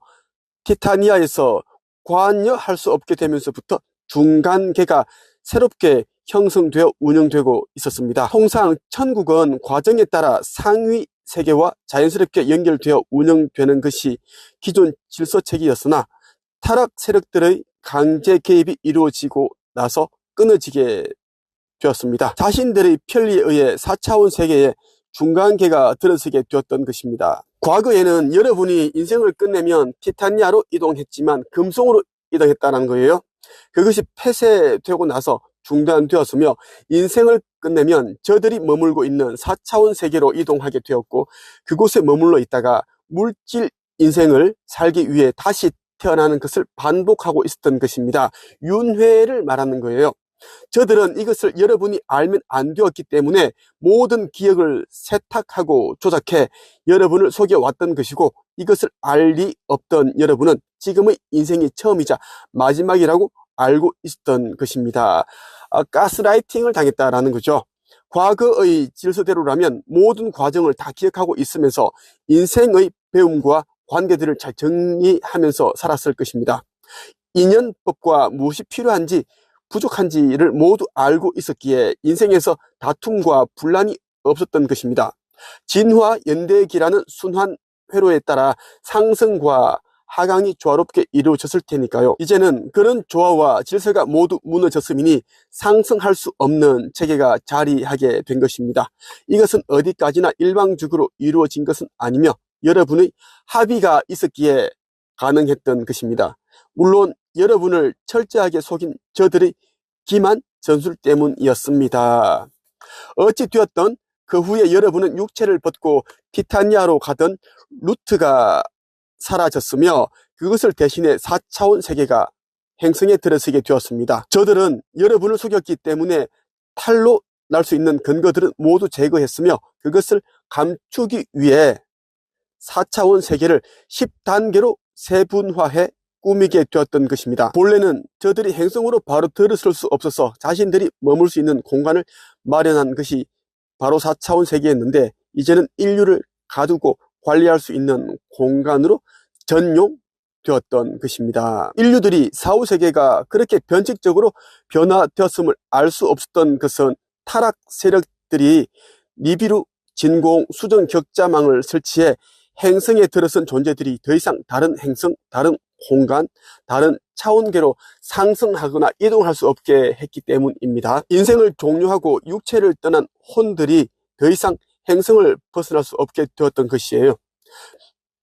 S1: 티타니아에서 관여할 수 없게 되면서부터 중간계가 새롭게 형성되어 운영되고 있었습니다. 통상 천국은 과정에 따라 상위 세계와 자연스럽게 연결되어 운영되는 것이 기존 질서체계였으나 타락 세력들의 강제 개입이 이루어지고 나서 끊어지게 되었습니다. 자신들의 편리에 의해 4차원 세계에 중간계가 들어서게 되었던 것입니다. 과거에는 여러분이 인생을 끝내면 티타니아로 이동했지만 금성으로 이동했다는 거예요. 그것이 폐쇄되고 나서 중단되었으며 인생을 끝내면 저들이 머물고 있는 4차원 세계로 이동하게 되었고 그곳에 머물러 있다가 물질 인생을 살기 위해 다시 태어나는 것을 반복하고 있었던 것입니다. 윤회를 말하는 거예요. 저들은 이것을 여러분이 알면 안 되었기 때문에 모든 기억을 세탁하고 조작해 여러분을 속여왔던 것이고 이것을 알 리 없던 여러분은 지금의 인생이 처음이자 마지막이라고 알고 있었던 것입니다. 가스라이팅을 당했다라는 거죠. 과거의 질서대로라면 모든 과정을 다 기억하고 있으면서 인생의 배움과 관계들을 잘 정리하면서 살았을 것입니다. 인연법과 무엇이 필요한지 부족한지를 모두 알고 있었기에 인생에서 다툼과 분란이 없었던 것입니다. 진화 연대기라는 순환 회로에 따라 상승과 하강이 조화롭게 이루어졌을 테니까요. 이제는 그런 조화와 질서가 모두 무너졌으니 상승할 수 없는 체계가 자리하게 된 것입니다. 이것은 어디까지나 일방적으로 이루어진 것은 아니며 여러분의 합의가 있었기에 가능했던 것입니다. 물론 여러분을 철저하게 속인 저들의 기만 전술 때문이었습니다. 어찌 되었든 그 후에 여러분은 육체를 벗고 티타니아로 가던 루트가 사라졌으며 그것을 대신해 4차원 세계가 행성에 들어서게 되었습니다. 저들은 여러분을 속였기 때문에 탈로 날 수 있는 근거들은 모두 제거했으며 그것을 감추기 위해 4차원 세계를 10단계로 세분화해 꾸미게 되었던 것입니다. 본래는 저들이 행성으로 바로 들어설 수 없어서 자신들이 머물 수 있는 공간을 마련한 것이 바로 4차원 세계였는데 이제는 인류를 가두고 관리할 수 있는 공간으로 전용되었던 것입니다. 인류들이 사후세계가 그렇게 변칙적으로 변화되었음을 알 수 없었던 것은 타락 세력들이 니비루 진공 수정 격자망을 설치해 행성에 들어선 존재들이 더 이상 다른 행성, 다른 공간, 다른 차원계로 상승하거나 이동할 수 없게 했기 때문입니다. 인생을 종료하고 육체를 떠난 혼들이 더 이상 행성을 벗어날 수 없게 되었던 것이에요.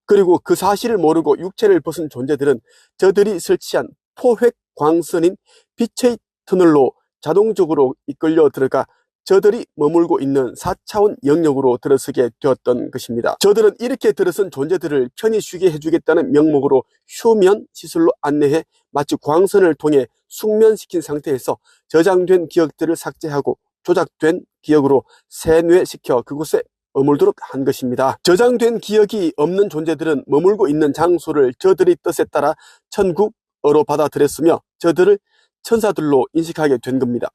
S1: 그리고 그 사실을 모르고 육체를 벗은 존재들은 저들이 설치한 포획 광선인 빛의 터널로 자동적으로 이끌려 들어가 저들이 머물고 있는 4차원 영역으로 들어서게 되었던 것입니다. 저들은 이렇게 들어선 존재들을 편히 쉬게 해주겠다는 명목으로 휴면 시설로 안내해 마치 광선을 통해 숙면시킨 상태에서 저장된 기억들을 삭제하고 조작된 기억으로 세뇌시켜 그곳에 머물도록 한 것입니다. 저장된 기억이 없는 존재들은 머물고 있는 장소를 저들의 뜻에 따라 천국으로 받아들였으며 저들을 천사들로 인식하게 된 겁니다.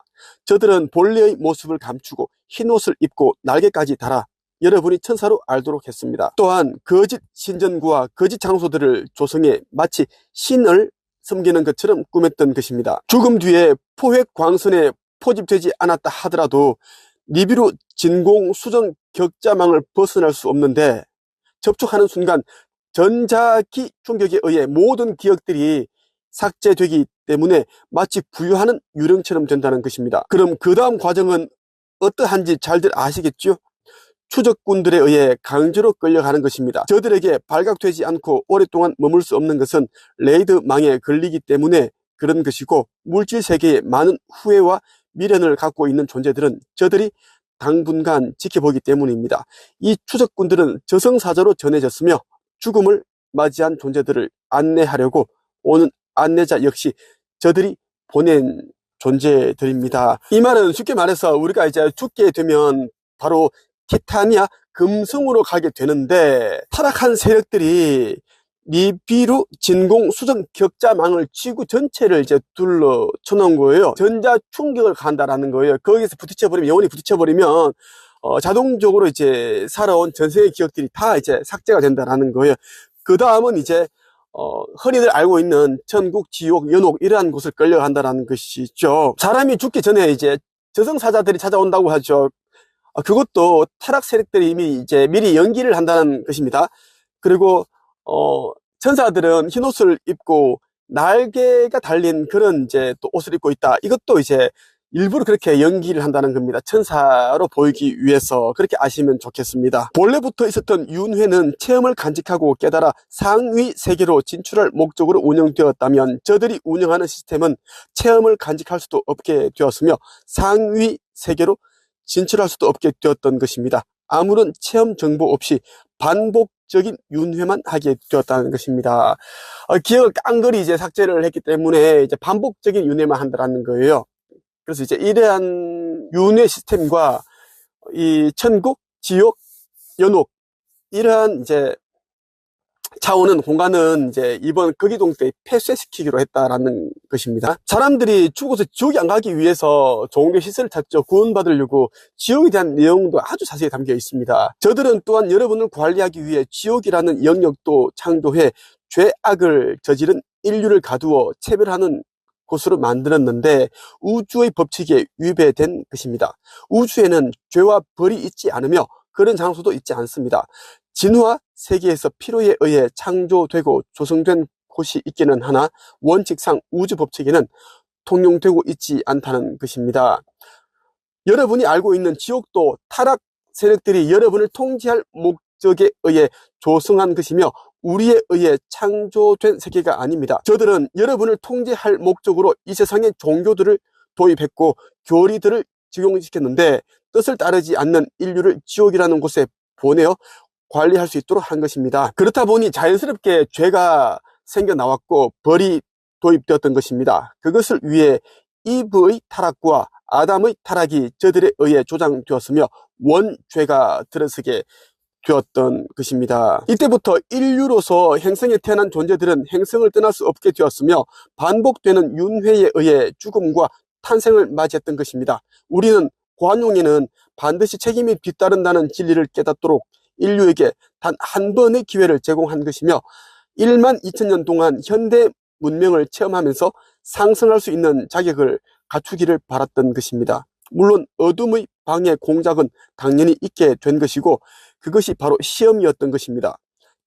S1: 저들은 본래의 모습을 감추고 흰옷을 입고 날개까지 달아 여러분이 천사로 알도록 했습니다. 또한 거짓 신전구와 거짓 장소들을 조성해 마치 신을 섬기는 것처럼 꾸몄던 것입니다. 죽음 뒤에 포획 광선에 포집되지 않았다 하더라도 니비루 진공 수정 격자망을 벗어날 수 없는데 접촉하는 순간 전자기 충격에 의해 모든 기억들이 삭제되기 때문에 마치 부유하는 유령처럼 된다는 것입니다. 그럼 그 다음 과정은 어떠한지 잘들 아시겠죠? 추적꾼들에 의해 강제로 끌려가는 것입니다. 저들에게 발각되지 않고 오랫동안 머물 수 없는 것은 레이드망에 걸리기 때문에 그런 것이고, 물질 세계에 많은 후회와 미련을 갖고 있는 존재들은 저들이 당분간 지켜보기 때문입니다. 이 추적꾼들은 저승사자로 전해졌으며 죽음을 맞이한 존재들을 안내하려고 오는 안내자 역시 저들이 보낸 존재들입니다. 이 말은 쉽게 말해서 우리가 이제 죽게 되면 바로 티타니아 금성으로 가게 되는데, 타락한 세력들이 니비루 진공 수정 격자망을 지구 전체를 이제 둘러 쳐놓은 거예요. 전자 충격을 간다라는 거예요. 거기서 부딪혀버리면, 영원히 부딪혀버리면 자동적으로 이제 살아온 전생의 기억들이 다 이제 삭제가 된다라는 거예요. 그 다음은 이제 흔히들 알고 있는 천국, 지옥, 연옥 이러한 곳을 끌려간다라는 것이죠. 사람이 죽기 전에 이제 저승사자들이 찾아온다고 하죠. 그것도 타락 세력들이 이미 이제 미리 연기를 한다는 것입니다. 그리고 천사들은 흰옷을 입고 날개가 달린 그런 이제 또 옷을 입고 있다. 이것도 이제 일부러 그렇게 연기를 한다는 겁니다. 천사로 보이기 위해서. 그렇게 아시면 좋겠습니다. 본래부터 있었던 윤회는 체험을 간직하고 깨달아 상위 세계로 진출할 목적으로 운영되었다면, 저들이 운영하는 시스템은 체험을 간직할 수도 없게 되었으며 상위 세계로 진출할 수도 없게 되었던 것입니다. 아무런 체험 정보 없이 반복적인 윤회만 하게 되었다는 것입니다. 기억을 깡그리 이제 삭제를 했기 때문에 이제 반복적인 윤회만 한다는 거예요. 그래서 이제 이러한 윤회 시스템과 이 천국, 지옥, 연옥 이러한 이제 차오는 공간은 이제 이번 거기동 때 폐쇄시키기로 했다라는 것입니다. 사람들이 죽어서 지옥에 안 가기 위해서 종교 시설을 찾죠. 구원받으려고. 지옥에 대한 내용도 아주 자세히 담겨 있습니다. 저들은 또한 여러분을 관리하기 위해 지옥이라는 영역도 창조해 죄악을 저지른 인류를 가두어 체별하는 곳으로 만들었는데, 우주의 법칙에 위배된 것입니다. 우주에는 죄와 벌이 있지 않으며 그런 장소도 있지 않습니다. 진화 세계에서 필요에 의해 창조되고 조성된 곳이 있기는 하나 원칙상 우주 법칙에는 통용되고 있지 않다는 것입니다. 여러분이 알고 있는 지옥도 타락 세력들이 여러분을 통제할 목적에 의해 조성한 것이며 우리에 의해 창조된 세계가 아닙니다. 저들은 여러분을 통제할 목적으로 이 세상에 종교들을 도입했고 교리들을 적용시켰는데, 뜻을 따르지 않는 인류를 지옥이라는 곳에 보내어 관리할 수 있도록 한 것입니다. 그렇다 보니 자연스럽게 죄가 생겨나왔고 벌이 도입되었던 것입니다. 그것을 위해 이브의 타락과 아담의 타락이 저들에 의해 조장되었으며 원죄가 들어서게 되었던 것입니다. 이때부터 인류로서 행성에 태어난 존재들은 행성을 떠날 수 없게 되었으며 반복되는 윤회에 의해 죽음과 탄생을 맞이했던 것입니다. 우리는 관용에는 반드시 책임이 뒤따른다는 진리를 깨닫도록 인류에게 단 한 번의 기회를 제공한 것이며 1만 2천년 동안 현대 문명을 체험하면서 상승할 수 있는 자격을 갖추기를 바랐던 것입니다. 물론 어둠의 방해 공작은 당연히 있게 된 것이고 그것이 바로 시험이었던 것입니다.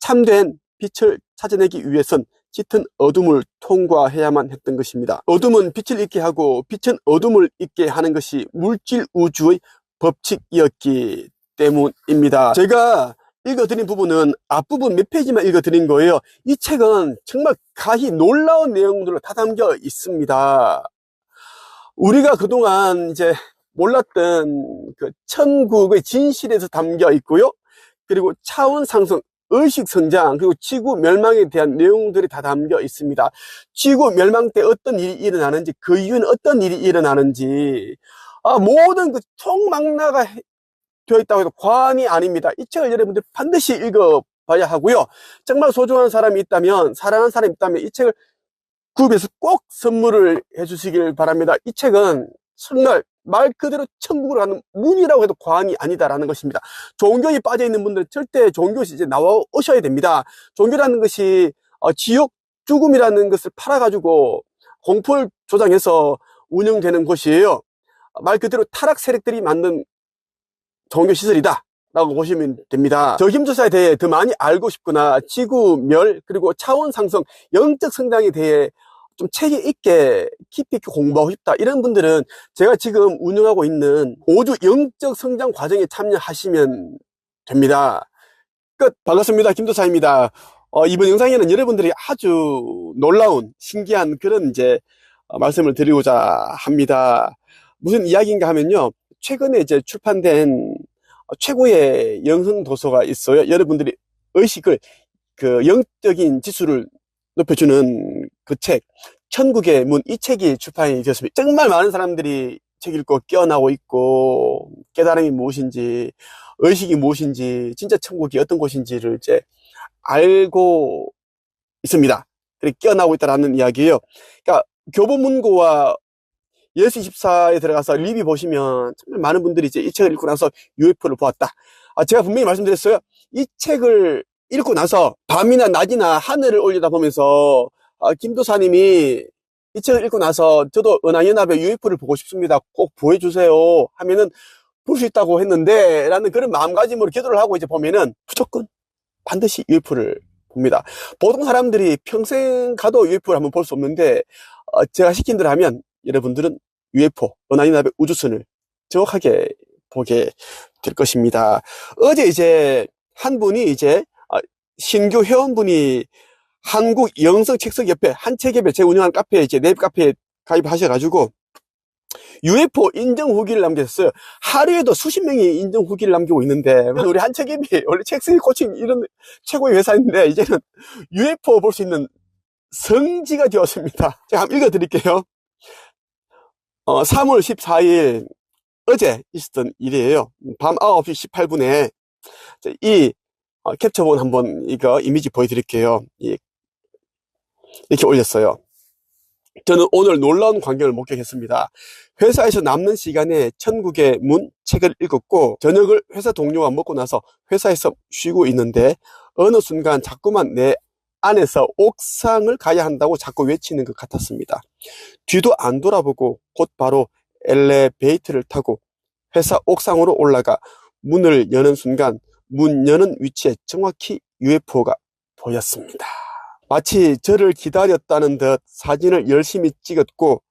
S1: 참된 빛을 찾아내기 위해선 짙은 어둠을 통과해야만 했던 것입니다. 어둠은 빛을 잊게 하고 빛은 어둠을 잊게 하는 것이 물질 우주의 법칙이었기 때문입니다. 제가 읽어드린 부분은 앞부분 몇 페이지만 읽어드린 거예요. 이 책은 정말 가히 놀라운 내용들로 다 담겨 있습니다. 우리가 그동안 이제 몰랐던 그 천국의 진실에서 담겨 있고요. 그리고 차원 상승, 의식 성장, 그리고 지구 멸망에 대한 내용들이 다 담겨 있습니다. 지구 멸망 때 어떤 일이 일어나는지, 그 이유는 어떤 일이 일어나는지, 모든 그 총망라가 되어 있다고 해도 과언이 아닙니다. 이 책을 여러분들 반드시 읽어봐야 하고요. 정말 소중한 사람이 있다면, 사랑하는 사람이 있다면 이 책을 구입해서 꼭 선물을 해주시길 바랍니다. 이 책은 정말 말 그대로 천국으로 가는 문이라고 해도 과언이 아니다라는 것입니다. 종교에 빠져있는 분들은 절대 종교에서 이제 나와 오셔야 됩니다. 종교라는 것이 지옥, 죽음이라는 것을 팔아가지고 공포를 조장해서 운영되는 곳이에요. 말 그대로 타락 세력들이 만든 종교시설이다 라고 보시면 됩니다. 저 김도사에 대해 더 많이 알고 싶거나 지구 멸 그리고 차원 상승, 영적 성장에 대해 좀 책이 있게 깊이 있게 공부하고 싶다 이런 분들은 제가 지금 운영하고 있는 5주 영적 성장 과정에 참여하시면 됩니다. 끝. 반갑습니다. 김도사입니다. 이번 영상에는 여러분들이 아주 놀라운 신기한 그런 이제 말씀을 드리고자 합니다. 무슨 이야기인가 하면요, 최근에 이제 출판된 최고의 영성 도서가 있어요. 여러분들이 의식을, 그 영적인 지수를 높여주는 그 책, 천국의 문, 이 책이 출판이 되었습니다. 정말 많은 사람들이 책 읽고 깨어나고 있고, 깨달음이 무엇인지, 의식이 무엇인지, 진짜 천국이 어떤 곳인지를 이제 알고 있습니다. 그렇게 깨어나고 있다라는 이야기예요. 그러니까 교보문고와 예수24에 들어가서 리뷰 보시면 정말 많은 분들이 이제 이 책을 읽고 나서 UFO를 보았다. 제가 분명히 말씀드렸어요. 이 책을 읽고 나서 밤이나 낮이나 하늘을 올려다보면서 김도사님이 이 책을 읽고 나서 저도 은하연합의 UFO를 보고 싶습니다. 꼭 보여주세요 하면은 볼 수 있다고 했는데 라는 그런 마음가짐으로 기도를 하고 이제 보면은 무조건 반드시 UFO를 봅니다. 보통 사람들이 평생 가도 UFO를 한번 볼 수 없는데 제가 시킨 대로 하면 여러분들은 UFO, 은하연합의 우주선을 정확하게 보게 될 것입니다. 어제 이제 한 분이 이제 신규 회원분이 한국 영성 책석협회 한책협회 제 운영하는 카페에 이제 네이버 카페에 가입하셔가지고 UFO 인정 후기를 남겼어요. 하루에도 수십 명이 인정 후기를 남기고 있는데 우리 한책협이 원래 책쓰기 코칭 이런 최고의 회사인데 이제는 UFO 볼 수 있는 성지가 되었습니다. 제가 한번 읽어드릴게요. 3월 14일 어제 있었던 일이에요. 밤 9시 18분에 이 캡처본 한번 이거 이미지 보여드릴게요. 이렇게 올렸어요. 저는 오늘 놀라운 광경을 목격했습니다. 회사에서 남는 시간에 천국의 문 책을 읽었고 저녁을 회사 동료와 먹고 나서 회사에서 쉬고 있는데 어느 순간 자꾸만 내 안에서 옥상을 가야 한다고 자꾸 외치는 것 같았습니다. 뒤도 안 돌아보고 곧바로 엘리베이터를 타고 회사 옥상으로 올라가 문을 여는 순간 문 여는 위치에 정확히 UFO가 보였습니다. 마치 저를 기다렸다는 듯 사진을 열심히 찍었고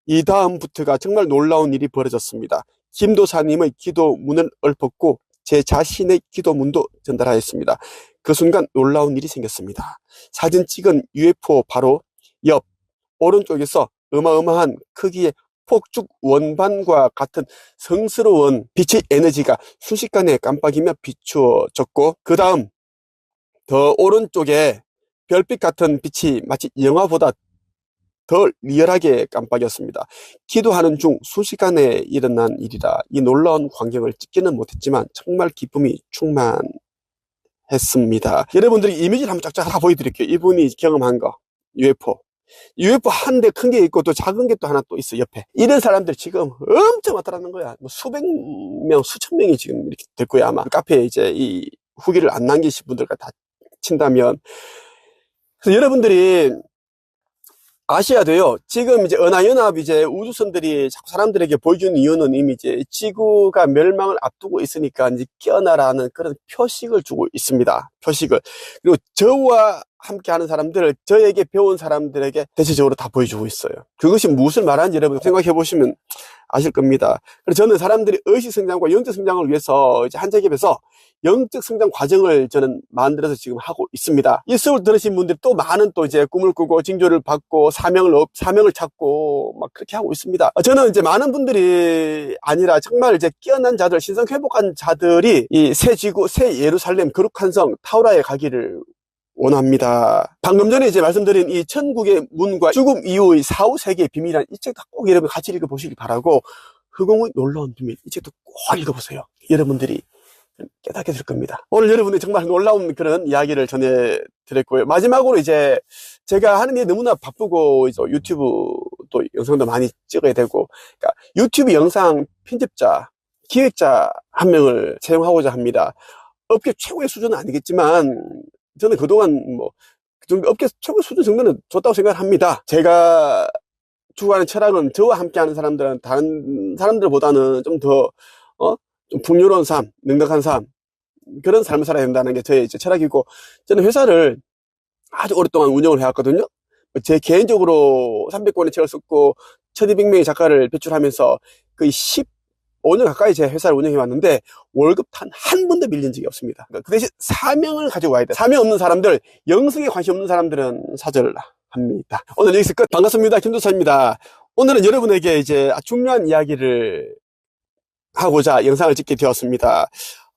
S1: 이 다음부터가 정말 놀라운 일이 벌어졌습니다. 김도사님의 기도문을 읊었고 제 자신의 기도문도 전달하였습니다. 그 순간 놀라운 일이 생겼습니다. 사진 찍은 UFO 바로 옆 오른쪽에서 어마어마한 크기의 폭죽 원반과 같은 성스러운 빛의 에너지가 순식간에 깜빡이며 비추어졌고 그 다음 더 오른쪽에 별빛 같은 빛이 마치 영화보다 더 리얼하게 깜빡였습니다. 기도하는 중 순식간에 일어난 일이라 이 놀라운 광경을 찍지는 못했지만 정말 기쁨이 충만했습니다. 여러분들이 이미지를 한번 쫙쫙 다 보여드릴게요. 이분이 경험한 거 UFO 한 대 큰 게 있고 또 작은 게 또 하나 또 있어 옆에. 이런 사람들 지금 엄청 왔다 갔는 거야. 뭐 수백 명, 수천 명이 지금 이렇게 될 거야 아마. 카페에 이제 이 후기를 안 남기신 분들과 다 친다면. 그래서 여러분들이 아셔야 돼요. 지금 이제 은하연합 이제 우주선들이 자꾸 사람들에게 보여주는 이유는 이미 이제 지구가 멸망을 앞두고 있으니까 이제 깨어나라는 그런 표식을 주고 있습니다. 표식을. 그리고 저와 함께 하는 사람들을 저에게 배운 사람들에게 대체적으로 다 보여주고 있어요. 그것이 무엇을 말하는지 여러분 생각해 보시면 아실 겁니다. 그래서 저는 사람들이 의식 성장과 영적 성장을 위해서 이제 한책입에서 영적 성장 과정을 저는 만들어서 지금 하고 있습니다. 이 수업을 들으신 분들이 또 많은 또 이제 꿈을 꾸고 징조를 받고 사명을 찾고 막 그렇게 하고 있습니다. 저는 이제 많은 분들이 아니라 정말 이제 깨어난 자들, 신성 회복한 자들이 이 새 지구, 새 예루살렘, 거룩한 성 타우라에 가기를 원합니다. 방금 전에 이제 말씀드린 이 천국의 문과 죽음 이후의 사후 세계의 비밀이라는 이 책도 꼭 여러분 같이 읽어보시기 바라고, 흑공의 놀라운 비밀, 이 책도 꼭 읽어보세요. 여러분들이 깨닫게 될 겁니다. 오늘 여러분이 정말 놀라운 그런 이야기를 전해드렸고요. 마지막으로 이제 제가 하는 게 너무나 바쁘고 이제 유튜브 또 영상도 많이 찍어야 되고, 그러니까 유튜브 영상 편집자, 기획자 한 명을 채용하고자 합니다. 업계 최고의 수준은 아니겠지만 저는 그동안 뭐 그 정도 업계 최고 수준 정도는 좋다고 생각을 합니다. 제가 추구하는 철학은 저와 함께하는 사람들은 다른 사람들보다는 좀 더 좀 풍요로운 삶, 넉넉한 삶, 그런 삶을 살아야 된다는 게 저의 이제 철학이고, 저는 회사를 아주 오랫동안 운영을 해왔거든요. 제 개인적으로 300권의 책을 썼고 1200명의 작가를 배출하면서 거의 15년 가까이 제 회사를 운영해 왔는데 월급 단 한 번도 밀린 적이 없습니다. 그 대신 사명을 가지고 와야 돼. 사명 없는 사람들, 영성에 관심 없는 사람들은 사절합니다. 오늘 여기서 끝. 반갑습니다. 김도사입니다. 오늘은 여러분에게 이제 중요한 이야기를 하고자 영상을 찍게 되었습니다.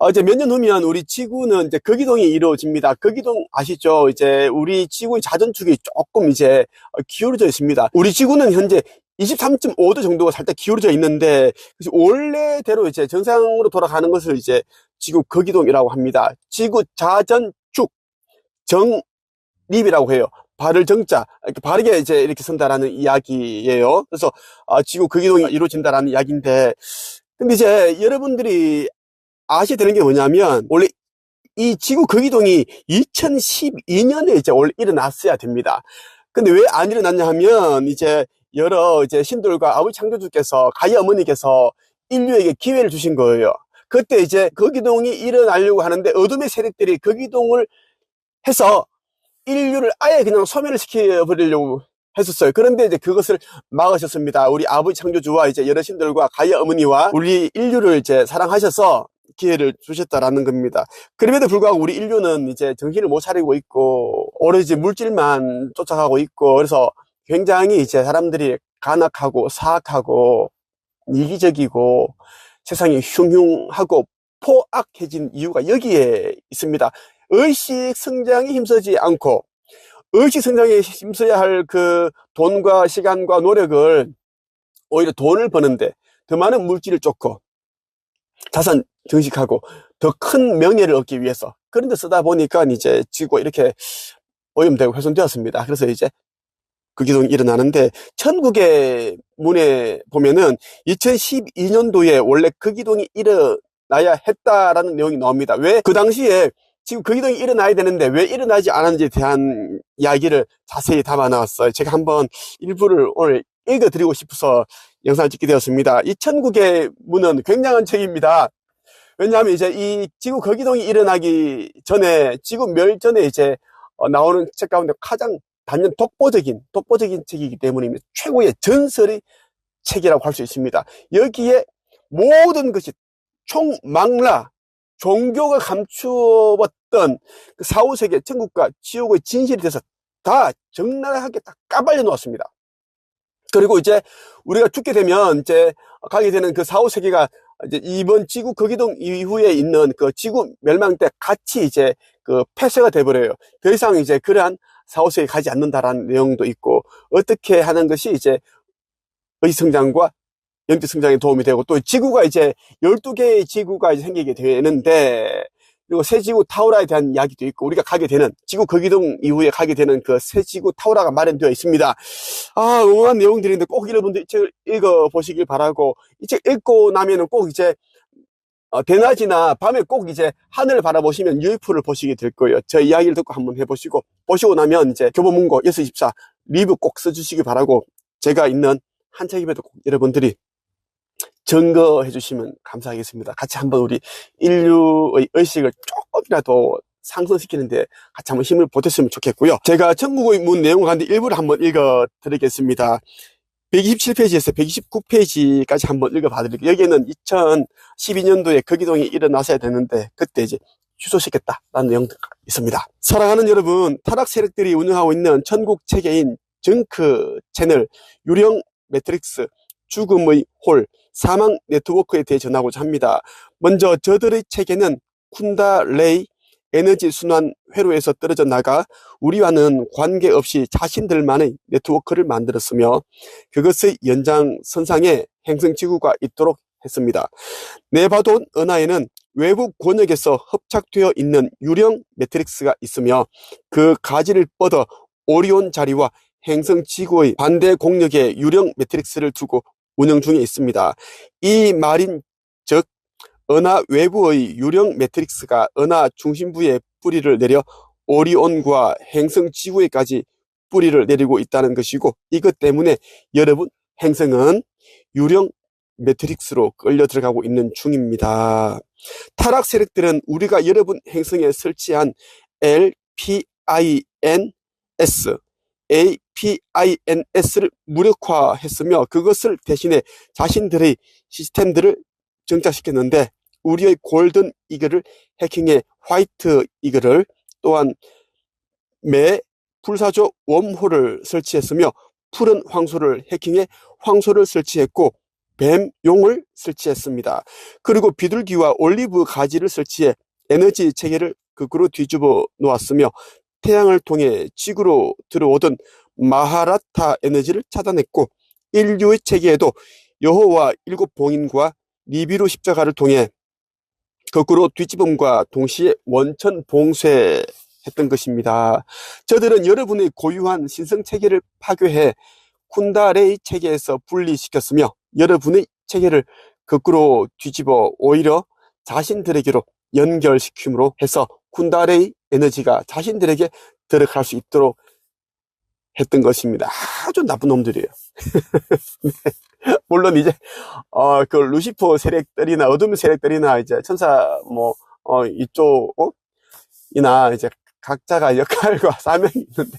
S1: 이제 몇 년 후면 우리 지구는 이제 거기동이 이루어집니다. 거기동 아시죠? 이제 우리 지구의 자전축이 조금 이제 기울어져 있습니다. 우리 지구는 현재 23.5도 정도가 살짝 기울어져 있는데, 원래대로 이제 정상으로 돌아가는 것을 이제 지구 거기동이라고 합니다. 지구 자전축, 정립이라고 해요. 발을 정자, 이렇게 바르게 이제 이렇게 선다라는 이야기예요. 그래서 지구 거기동이 이루어진다라는 이야기인데, 근데 이제 여러분들이 아셔야 되는 게 뭐냐면, 원래 이 지구 거기동이 2012년에 이제 원래 일어났어야 됩니다. 근데 왜 안 일어났냐 하면, 이제 여러 이제 신들과 아버지 창조주께서, 가야 어머니께서 인류에게 기회를 주신 거예요. 그때 이제 거기동이 일어나려고 하는데 어둠의 세력들이 거기동을 해서 인류를 아예 그냥 소멸을 시켜버리려고 했었어요. 그런데 이제 그것을 막으셨습니다. 우리 아버지 창조주와 이제 여러 신들과 가야 어머니와 우리 인류를 이제 사랑하셔서 기회를 주셨다라는 겁니다. 그럼에도 불구하고 우리 인류는 이제 정신을 못 차리고 있고 오로지 물질만 쫓아가고 있고, 그래서 굉장히 이제 사람들이 간악하고 사악하고 이기적이고 세상이 흉흉하고 포악해진 이유가 여기에 있습니다. 의식 성장에 힘쓰지 않고, 의식 성장에 힘써야 할 그 돈과 시간과 노력을 오히려 돈을 버는데 더 많은 물질을 쫓고 자산 증식하고 더 큰 명예를 얻기 위해서 그런 데 쓰다 보니까 이제 지구가 이렇게 오염되고 훼손되었습니다. 그래서 이제 거기동이 일어나는데, 천국의 문에 보면은 2012년도에 원래 거기동이 일어나야 했다라는 내용이 나옵니다. 왜 그 당시에 지금 거기동이 일어나야 되는데 왜 일어나지 않았는지에 대한 이야기를 자세히 담아 나왔어요. 제가 한번 일부를 오늘 읽어드리고 싶어서 영상을 찍게 되었습니다. 이 천국의 문은 굉장한 책입니다. 왜냐하면 이제 이 지구 거기동이 일어나기 전에, 지구 멸 전에 이제 나오는 책 가운데 가장 단연 독보적인 책이기 때문입니다. 최고의 전설의 책이라고 할 수 있습니다. 여기에 모든 것이 총망라, 종교가 감추었던 그 사후세계, 천국과 지옥의 진실에 대해서 다 적나라하게 딱 까발려 놓았습니다. 그리고 이제 우리가 죽게 되면 이제 가게 되는 그 사후세계가 이제 이번 지구 거기동 이후에 있는 그 지구 멸망 때 같이 이제 그 폐쇄가 돼버려요. 더 이상 이제 그러한 사후세계에 가지 않는다라는 내용도 있고, 어떻게 하는 것이 이제 의성장과 영적 성장에 도움이 되고, 또 지구가 이제 12개의 지구가 이제 생기게 되는데, 그리고 새 지구 타우라에 대한 이야기도 있고, 우리가 가게 되는 지구 거기동 이후에 가게 되는 그 새 지구 타우라가 마련되어 있습니다. 응원한 내용들인데 꼭 여러분들 이 책을 읽어보시길 바라고, 이 책 읽고 나면은 꼭 이제 대낮이나 밤에 꼭 이제 하늘을 바라보시면 UFO를 보시게 될 거예요. 저 이야기를 듣고 한번 해보시고, 보시고 나면 이제 교보문고 624 리뷰 꼭 써주시기 바라고, 제가 있는 한책입에도 꼭 여러분들이 증거해 주시면 감사하겠습니다. 같이 한번 우리 인류의 의식을 조금이라도 상승시키는데 같이 한번 힘을 보탰으면 좋겠고요. 제가 천국의 문 내용을 가는데 일부를 한번 읽어 드리겠습니다. 127페이지에서 129페이지까지 한번 읽어봐 드릴게요. 여기에는 2012년도에 거기동이 일어났어야 되는데 그때 이제 취소시켰다라는 내용도 있습니다. 사랑하는 여러분, 타락 세력들이 운영하고 있는 천국 체계인 정크 채널, 유령 매트릭스, 죽음의 홀, 사망 네트워크에 대해 전하고자 합니다. 먼저 저들의 체계는 쿤달레이 에너지 순환 회로에서 떨어져 나가 우리와는 관계없이 자신들만의 네트워크를 만들었으며 그것의 연장선상에 행성지구가 있도록 했습니다. 네바돈 은하에는 외부 권역에서 hợp착되어 있는 유령 매트릭스가 있으며 그 가지를 뻗어 오리온 자리와 행성지구의 반대 공력에 유령 매트릭스를 두고 운영 중에 있습니다. 이 말인 즉 은하 외부의 유령 매트릭스가 은하 중심부에 뿌리를 내려 오리온과 행성 지구에까지 뿌리를 내리고 있다는 것이고, 이것 때문에 여러분 행성은 유령 매트릭스로 끌려 들어가고 있는 중입니다. 타락 세력들은 우리가 여러분 행성에 설치한 LPINS, APINS를 무력화했으며 그것을 대신에 자신들의 시스템들을 정착시켰는데, 우리의 골든 이글을 해킹해 화이트 이글을, 또한 매 불사조 웜홀을 설치했으며 푸른 황소를 해킹해 황소를 설치했고 뱀용을 설치했습니다. 그리고 비둘기와 올리브 가지를 설치해 에너지 체계를 거꾸로 뒤집어 놓았으며 태양을 통해 지구로 들어오던 마하라타 에너지를 차단했고, 인류의 체계에도 여호와 일곱 봉인과 니비루 십자가를 통해 거꾸로 뒤집음과 동시에 원천 봉쇄했던 것입니다. 저들은 여러분의 고유한 신성 체계를 파괴해 쿤다레이 체계에서 분리시켰으며 여러분의 체계를 거꾸로 뒤집어 오히려 자신들에게로 연결시킴으로 해서 쿤다레이 에너지가 자신들에게 들어갈 수 있도록 했던 것입니다. 아주 나쁜 놈들이에요. 물론 이제 그 루시퍼 세력들이나 어둠 세력들이나 이제 천사 이쪽이나 이제 각자가 역할과 사명이 있는데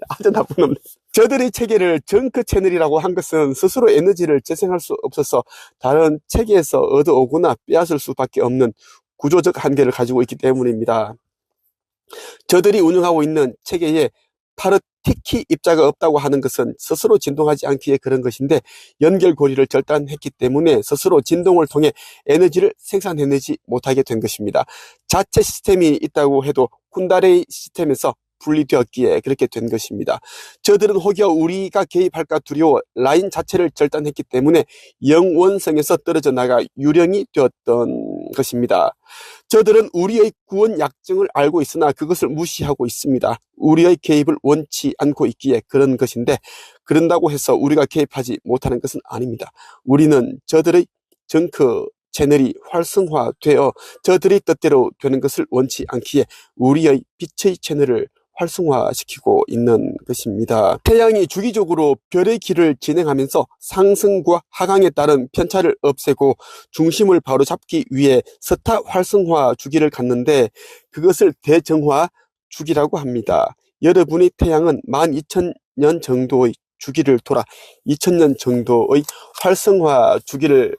S1: 아주 나쁜 놈들. 저들의 체계를 정크 채널이라고 한 것은 스스로 에너지를 재생할 수 없어서 다른 체계에서 얻어오거나 빼앗을 수밖에 없는 구조적 한계를 가지고 있기 때문입니다. 저들이 운영하고 있는 체계에 파르티키 입자가 없다고 하는 것은 스스로 진동하지 않기에 그런 것인데, 연결고리를 절단했기 때문에 스스로 진동을 통해 에너지를 생산해내지 못하게 된 것입니다. 자체 시스템이 있다고 해도 쿤다레이 시스템에서 분리되었기에 그렇게 된 것입니다. 저들은 혹여 우리가 개입할까 두려워 라인 자체를 절단했기 때문에 영원성에서 떨어져 나가 유령이 되었던 것입니다. 저들은 우리의 구원 약정을 알고 있으나 그것을 무시하고 있습니다. 우리의 개입을 원치 않고 있기에 그런 것인데, 그런다고 해서 우리가 개입하지 못하는 것은 아닙니다. 우리는 저들의 정크 채널이 활성화되어 저들의 뜻대로 되는 것을 원치 않기에 우리의 빛의 채널을 활성화시키고 있는 것입니다. 태양이 주기적으로 별의 길을 진행하면서 상승과 하강에 따른 편차를 없애고 중심을 바로잡기 위해 스타 활성화 주기를 갖는데 그것을 대정화 주기라고 합니다. 여러분의 태양은 12,000년 정도의 주기를 돌아 2,000년 정도의 활성화 주기를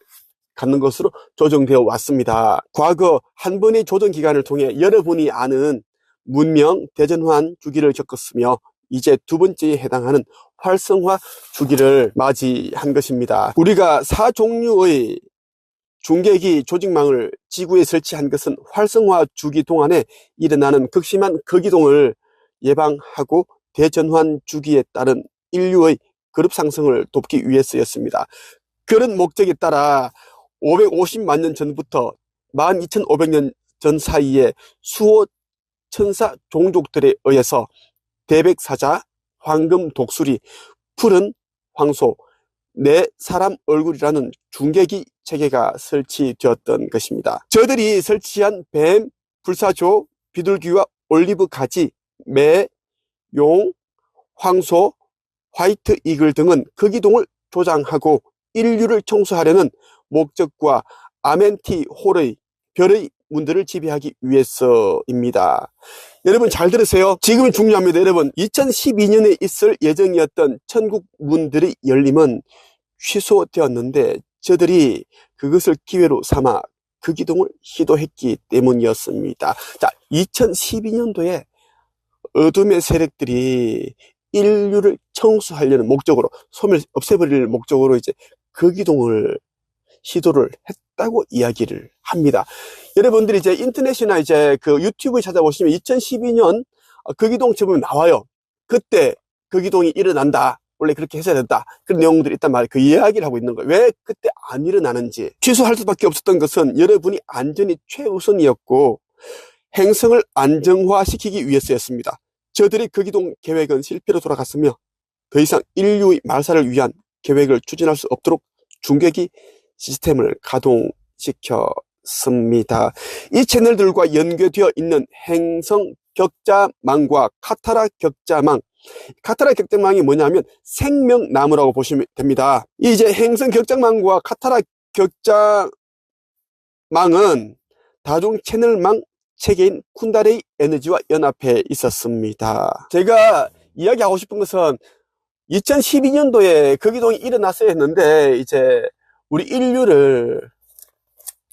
S1: 갖는 것으로 조정되어 왔습니다. 과거 한 번의 조정 기간을 통해 여러분이 아는 문명 대전환 주기를 겪었으며 이제 두 번째에 해당하는 활성화 주기를 맞이한 것입니다. 우리가 4종류의 중계기 조직망을 지구에 설치한 것은 활성화 주기 동안에 일어나는 극심한 거기동을 예방하고 대전환 주기에 따른 인류의 그룹 상승을 돕기 위해서였습니다. 그런 목적에 따라 550만 년 전부터 12,500년 전 사이에 수호 천사 종족들에 의해서 대백사자, 황금 독수리, 푸른 황소, 내 사람 얼굴이라는 중계기 체계가 설치되었던 것입니다. 저들이 설치한 뱀, 불사조, 비둘기와 올리브 가지, 매, 용, 황소, 화이트 이글 등은 거기동을 조장하고 인류를 청소하려는 목적과 아멘티 홀의 별의 문들을 지배하기 위해서입니다. 여러분 잘 들으세요. 지금이 중요합니다. 여러분 2012년에 있을 예정이었던 천국 문들의 열림은 취소되었는데 저들이 그것을 기회로 삼아 그 기동을 시도했기 때문이었습니다. 자, 2012년도에 어둠의 세력들이 인류를 청소하려는 목적으로, 소멸 없애버릴 목적으로 이제 그 기동을 시도를 했다고 이야기를 합니다. 여러분들이 이제 인터넷이나 이제 그 유튜브에 찾아보시면 2012년 그 기동 제목이 나와요. 그때 그 기동이 일어난다. 원래 그렇게 했어야 된다. 그런 내용들이 있단 말이에요. 그 이야기를 하고 있는 거예요. 왜 그때 안 일어나는지. 취소할 수밖에 없었던 것은 여러분이 안전이 최우선이었고 행성을 안정화시키기 위해서였습니다. 저들의 그 기동 계획은 실패로 돌아갔으며 더 이상 인류의 말살을 위한 계획을 추진할 수 없도록 중계기 시스템을 가동시켰습니다. 이 채널들과 연계되어 있는 행성 격자망과 카타라 격자망, 카타라 격자망이 뭐냐면 생명나무라고 보시면 됩니다. 이제 행성 격자망과 카타라 격자망은 다중 채널망 체계인 쿤다레이 에너지와 연합해 있었습니다. 제가 이야기하고 싶은 것은 2012년도에 그 기동이 일어났어야 했는데 이제 우리 인류를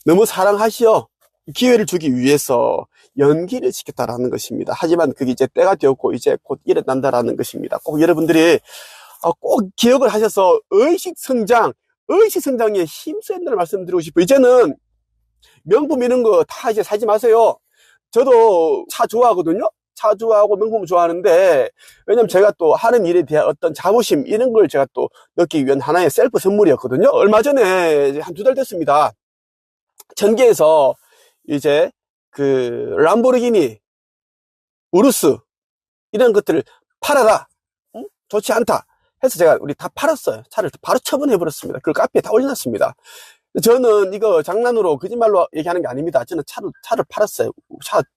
S1: 너무 사랑하시어 기회를 주기 위해서 연기를 시켰다라는 것입니다. 하지만 그게 이제 때가 되었고 이제 곧 일어난다라는 것입니다. 꼭 여러분들이 꼭 기억을 하셔서 의식성장에 힘써야 된다는 말씀드리고 싶어요. 이제는 명품 이런 거 다 이제 사지 마세요. 저도 차 좋아하거든요. 차 좋아하고 명품 좋아하는데, 왜냐면 제가 또 하는 일에 대한 어떤 자부심, 이런 걸 제가 또 넣기 위한 하나의 셀프 선물이었거든요. 얼마 전에 한 2달 됐습니다. 전개에서 이제 그 람보르기니, 우루스, 이런 것들을 팔아라. 응? 좋지 않다 해서 제가 우리 다 팔았어요. 차를 바로 처분해버렸습니다. 그걸 카페에 다 올려놨습니다. 저는 이거 장난으로 거짓말로 얘기하는 게 아닙니다. 저는 차를 팔았어요.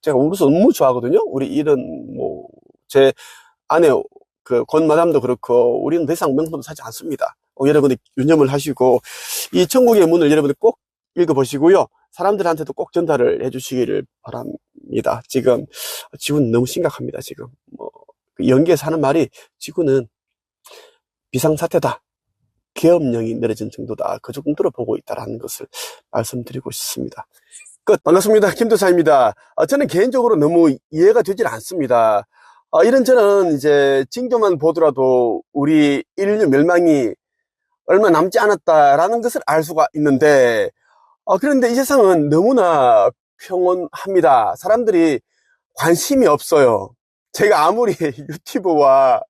S1: 제가 우루스 너무 좋아하거든요. 우리 일은 제 아내 그 권마담도 그렇고 우리는 더 이상 명품도 사지 않습니다. 여러분들 유념을 하시고 이 천국의 문을 여러분들 꼭 읽어보시고요. 사람들한테도 꼭 전달을 해주시기를 바랍니다. 지금 지구는 너무 심각합니다. 지금 연계에서 하는 말이 지구는 비상사태다. 계엄령이 내려진 정도다. 그 정도로 보고 있다는 것을 말씀드리고 싶습니다. 끝. 반갑습니다. 김도사입니다. 저는 개인적으로 너무 이해가 되질 않습니다. 이런저런 이제 징조만 보더라도 우리 인류 멸망이 얼마 남지 않았다라는 것을 알 수가 있는데, 그런데 이 세상은 너무나 평온합니다. 사람들이 관심이 없어요. 제가 아무리 유튜브와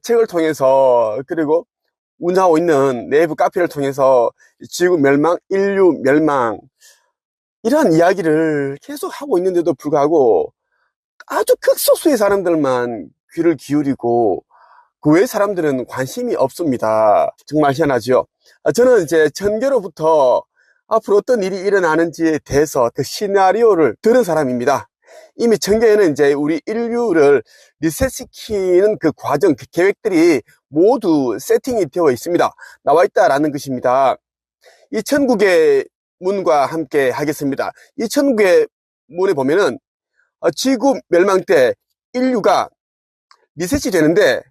S1: 책을 통해서 그리고 운영하고 있는 내부 카페를 통해서 지구 멸망, 인류 멸망 이러한 이야기를 계속 하고 있는데도 불구하고 아주 극소수의 사람들만 귀를 기울이고 그 외의 사람들은 관심이 없습니다. 정말 희한하죠. 저는 이제 전개로부터 앞으로 어떤 일이 일어나는지에 대해서 그 시나리오를 들은 사람입니다. 이미 전개에는 이제 우리 인류를 리셋시키는 그 과정, 그 계획들이 모두 세팅이 되어 있습니다. 나와 있다라는 것입니다. 이 천국의 문과 함께 하겠습니다. 이 천국의 문에 보면은 지구 멸망 때 인류가 리셋이 되는데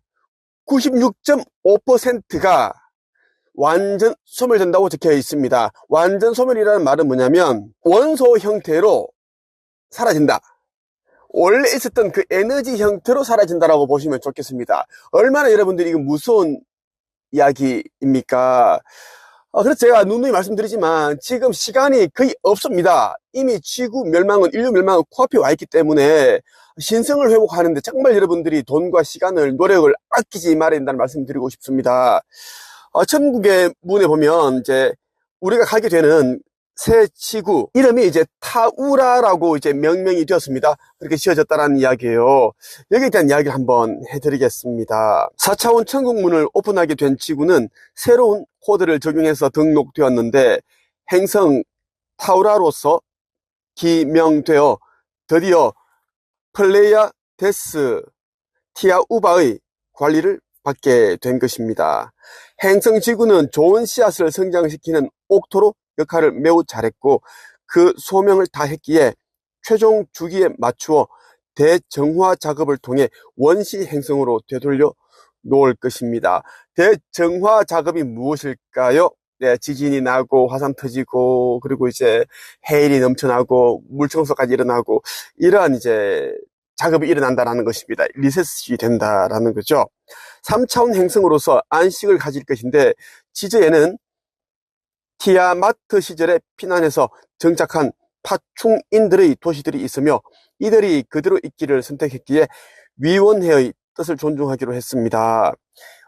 S1: 96.5%가 완전 소멸된다고 적혀 있습니다. 완전 소멸이라는 말은 뭐냐면 원소 형태로 사라진다. 원래 있었던 그 에너지 형태로 사라진다라고 보시면 좋겠습니다. 얼마나 여러분들이 이거 무서운 이야기입니까? 그래서 제가 누누이 말씀드리지만 지금 시간이 거의 없습니다. 이미 지구 멸망은, 인류 멸망은 코앞에 와 있기 때문에 신성을 회복하는데 정말 여러분들이 돈과 시간을, 노력을 아끼지 말아야 된다는 말씀 드리고 싶습니다. 천국의 문에 보면 이제 우리가 가게 되는 새 지구 이름이 이제 타우라라고 이제 명명이 되었습니다. 그렇게 지어졌다는 이야기예요. 여기에 대한 이야기를 한번 해드리겠습니다. 4차원 천국문을 오픈하게 된 지구는 새로운 코드를 적용해서 등록되었는데 행성 타우라로서 기명되어 드디어 플레이아 데스 티아우바의 관리를 받게 된 것입니다. 행성 지구는 좋은 씨앗을 성장시키는 옥토로 역할을 매우 잘했고 그 소명을 다했기에 최종 주기에 맞추어 대정화 작업을 통해 원시 행성으로 되돌려 놓을 것입니다. 대정화 작업이 무엇일까요? 네, 지진이 나고 화산 터지고 그리고 이제 해일이 넘쳐나고 물 청소까지 일어나고 이러한 이제 작업이 일어난다라는 것입니다. 리셋이 된다라는 거죠. 3차원 행성으로서 안식을 가질 것인데 지저에는 티아마트 시절에 피난해서 정착한 파충인들의 도시들이 있으며 이들이 그대로 있기를 선택했기에 위원회의 뜻을 존중하기로 했습니다.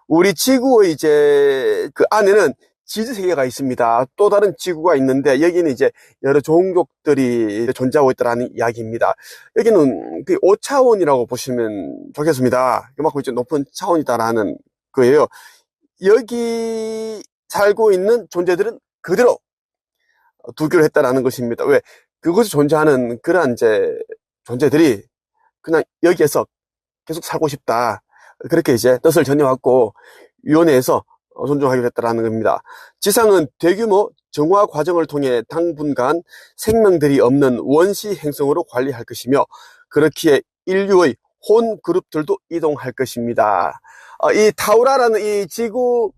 S1: 우리 지구의 이제 그 안에는 지지 세계가 있습니다. 또 다른 지구가 있는데 여기는 이제 여러 종족들이 존재하고 있다는 이야기입니다. 여기는 그 5차원이라고 보시면 좋겠습니다. 그만큼 이제 높은 차원이다라는 거예요. 여기 살고 있는 존재들은 그대로 두기로 했다라는 것입니다. 왜? 그곳에 존재하는 그러한 이제 존재들이 그냥 여기에서 계속 살고 싶다. 그렇게 이제 뜻을 전해왔고 위원회에서 존중하기로 했다라는 겁니다. 지상은 대규모 정화 과정을 통해 당분간 생명들이 없는 원시 행성으로 관리할 것이며 그렇기에 인류의 혼 그룹들도 이동할 것입니다. 이 타우라라는 이 지구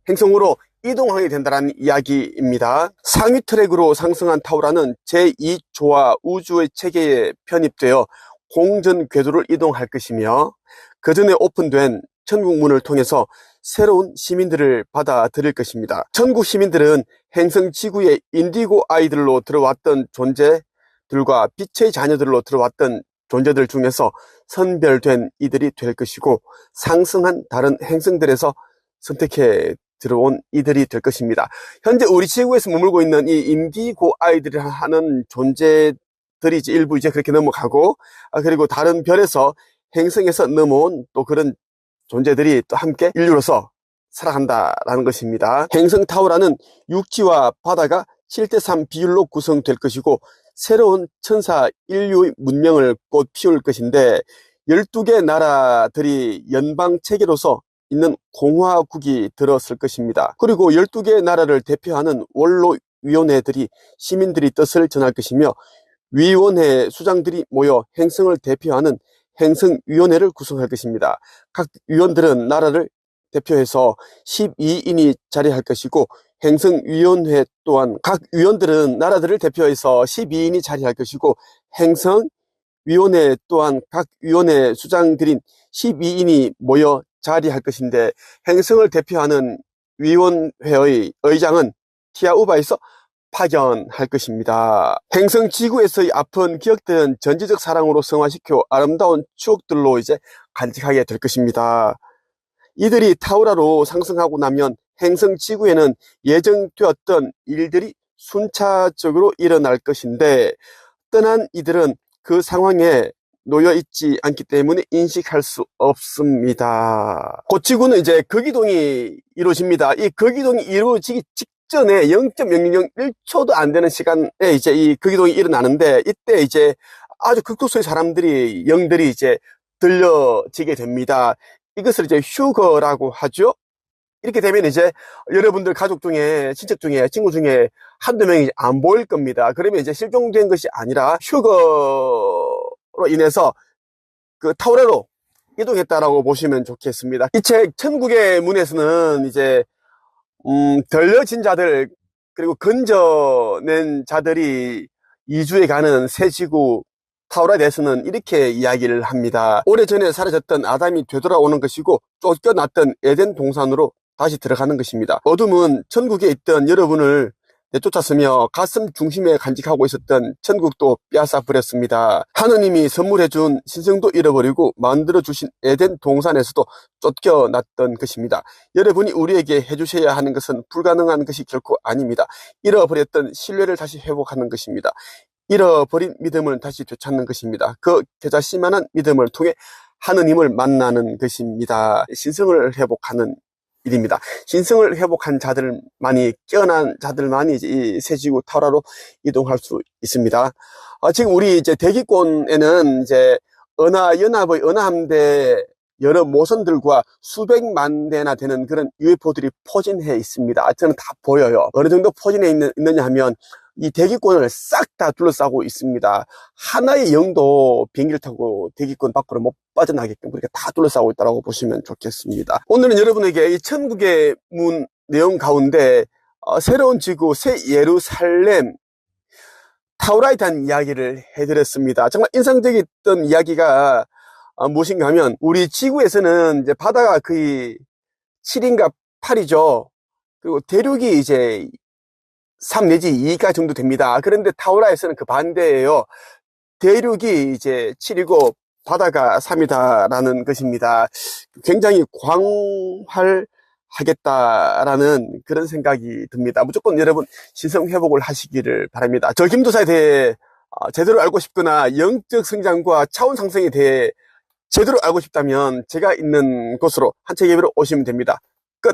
S1: 행성으로 이동하게 된다는 이야기입니다. 상위 트랙으로 상승한 타우라는 제2조와 우주의 체계에 편입되어 공전 궤도를 이동할 것이며 그 전에 오픈된 천국 문을 통해서 새로운 시민들을 받아들일 것입니다. 천국 시민들은 행성 지구의 인디고 아이들로 들어왔던 존재들과 빛의 자녀들로 들어왔던 존재들 중에서 선별된 이들이 될 것이고 상승한 다른 행성들에서 선택해 들어온 이들이 될 것입니다. 현재 우리 지구에서 머물고 있는 이 인디고 아이들이 하는 존재들이 이제 일부 이제 그렇게 넘어가고 그리고 다른 별에서 행성에서 넘어온 또 그런 존재들이 또 함께 인류로서 살아간다라는 것입니다. 행성 타우라는 육지와 바다가 7대3 비율로 구성될 것이고 새로운 천사 인류의 문명을 꽃 피울 것인데 12개 나라들이 연방 체계로서 있는 공화국이 들어설 것입니다. 그리고 12개 나라를 대표하는 원로위원회들이 시민들의 뜻을 전할 것이며 위원회 수장들이 모여 행성을 대표하는 행성위원회를 구성할 것입니다. 각 위원들은 나라를 대표해서 12인이 자리할 것이고 행성위원회 또한 각 위원들은 나라들을 대표해서 12인이 자리할 것이고 행성위원회 또한 각 위원회 수장들인 12인이 모여 자리할 것인데 행성을 대표하는 위원회의 의장은 티아우바에서 파견할 것입니다. 행성 지구에서의 아픈 기억들은 전지적 사랑으로 성화시켜 아름다운 추억들로 이제 간직하게 될 것입니다. 이들이 타우라로 상승하고 나면 행성 지구에는 예정되었던 일들이 순차적으로 일어날 것인데 떠난 이들은 그 상황에 놓여 있지 않기 때문에 인식할 수 없습니다. 그 지구는 이제 거기동이 이루어집니다. 이 거기동이 이루어지기 직전에 0.0001초도 안 되는 시간에 이제 이 거기동이 일어나는데 이때 이제 아주 극소수의 사람들이 영들이 이제 들려지게 됩니다. 이것을 이제 휴거라고 하죠. 이렇게 되면 이제 여러분들 가족 중에 친척 중에 친구 중에 한두 명이 안 보일 겁니다. 그러면 이제 실종된 것이 아니라 휴거로 인해서 그 타우라로 이동했다라고 보시면 좋겠습니다. 이 책 천국의 문에서는 이제 들려진 자들 그리고 건져낸 자들이 이주해 가는 새 지구 타우라에 대해서는 이렇게 이야기를 합니다. 오래전에 사라졌던 아담이 되돌아오는 것이고 쫓겨났던 에덴 동산으로 다시 들어가는 것입니다. 어둠은 천국에 있던 여러분을 내쫓았으며 가슴 중심에 간직하고 있었던 천국도 빼앗아 버렸습니다. 하느님이 선물해준 신성도 잃어버리고 만들어주신 에덴 동산에서도 쫓겨났던 것입니다. 여러분이 우리에게 해주셔야 하는 것은 불가능한 것이 결코 아닙니다. 잃어버렸던 신뢰를 다시 회복하는 것입니다. 잃어버린 믿음을 다시 되찾는 것입니다. 그 겨자씨만한 믿음을 통해 하느님을 만나는 것입니다. 신성을 회복하는 일입니다. 신성을 회복한 자들만이 깨어난 자들만이 이제 이 새지구 타우라로 이동할 수 있습니다. 지금 우리 이제 대기권에는 이제 은하연합의 은하함대 여러 모선들과 수백만 대나 되는 그런 UFO들이 포진해 있습니다. 저는 다 보여요. 어느 정도 포진해 있느냐 하면 이 대기권을 싹 다 둘러싸고 있습니다. 하나의 영도 비행기를 타고 대기권 밖으로 못 빠져나게끔 그렇게 다 둘러싸고 있다고 보시면 좋겠습니다. 오늘은 여러분에게 이 천국의 문 내용 가운데 새로운 지구 새 예루살렘 타우라에 대한 이야기를 해드렸습니다. 정말 인상적이었던 이야기가 무엇인가 하면 우리 지구에서는 이제 바다가 거의 7인가 8이죠. 그리고 대륙이 이제 3 내지 2가 정도 됩니다. 그런데 타우라에서는 그 반대예요. 대륙이 이제 7이고 바다가 3이다라는 것입니다. 굉장히 광활하겠다라는 그런 생각이 듭니다. 무조건 여러분 신성 회복을 하시기를 바랍니다. 저 김도사에 대해 제대로 알고 싶거나 영적 성장과 차원 상승에 대해 제대로 알고 싶다면 제가 있는 곳으로 한책예배로 오시면 됩니다.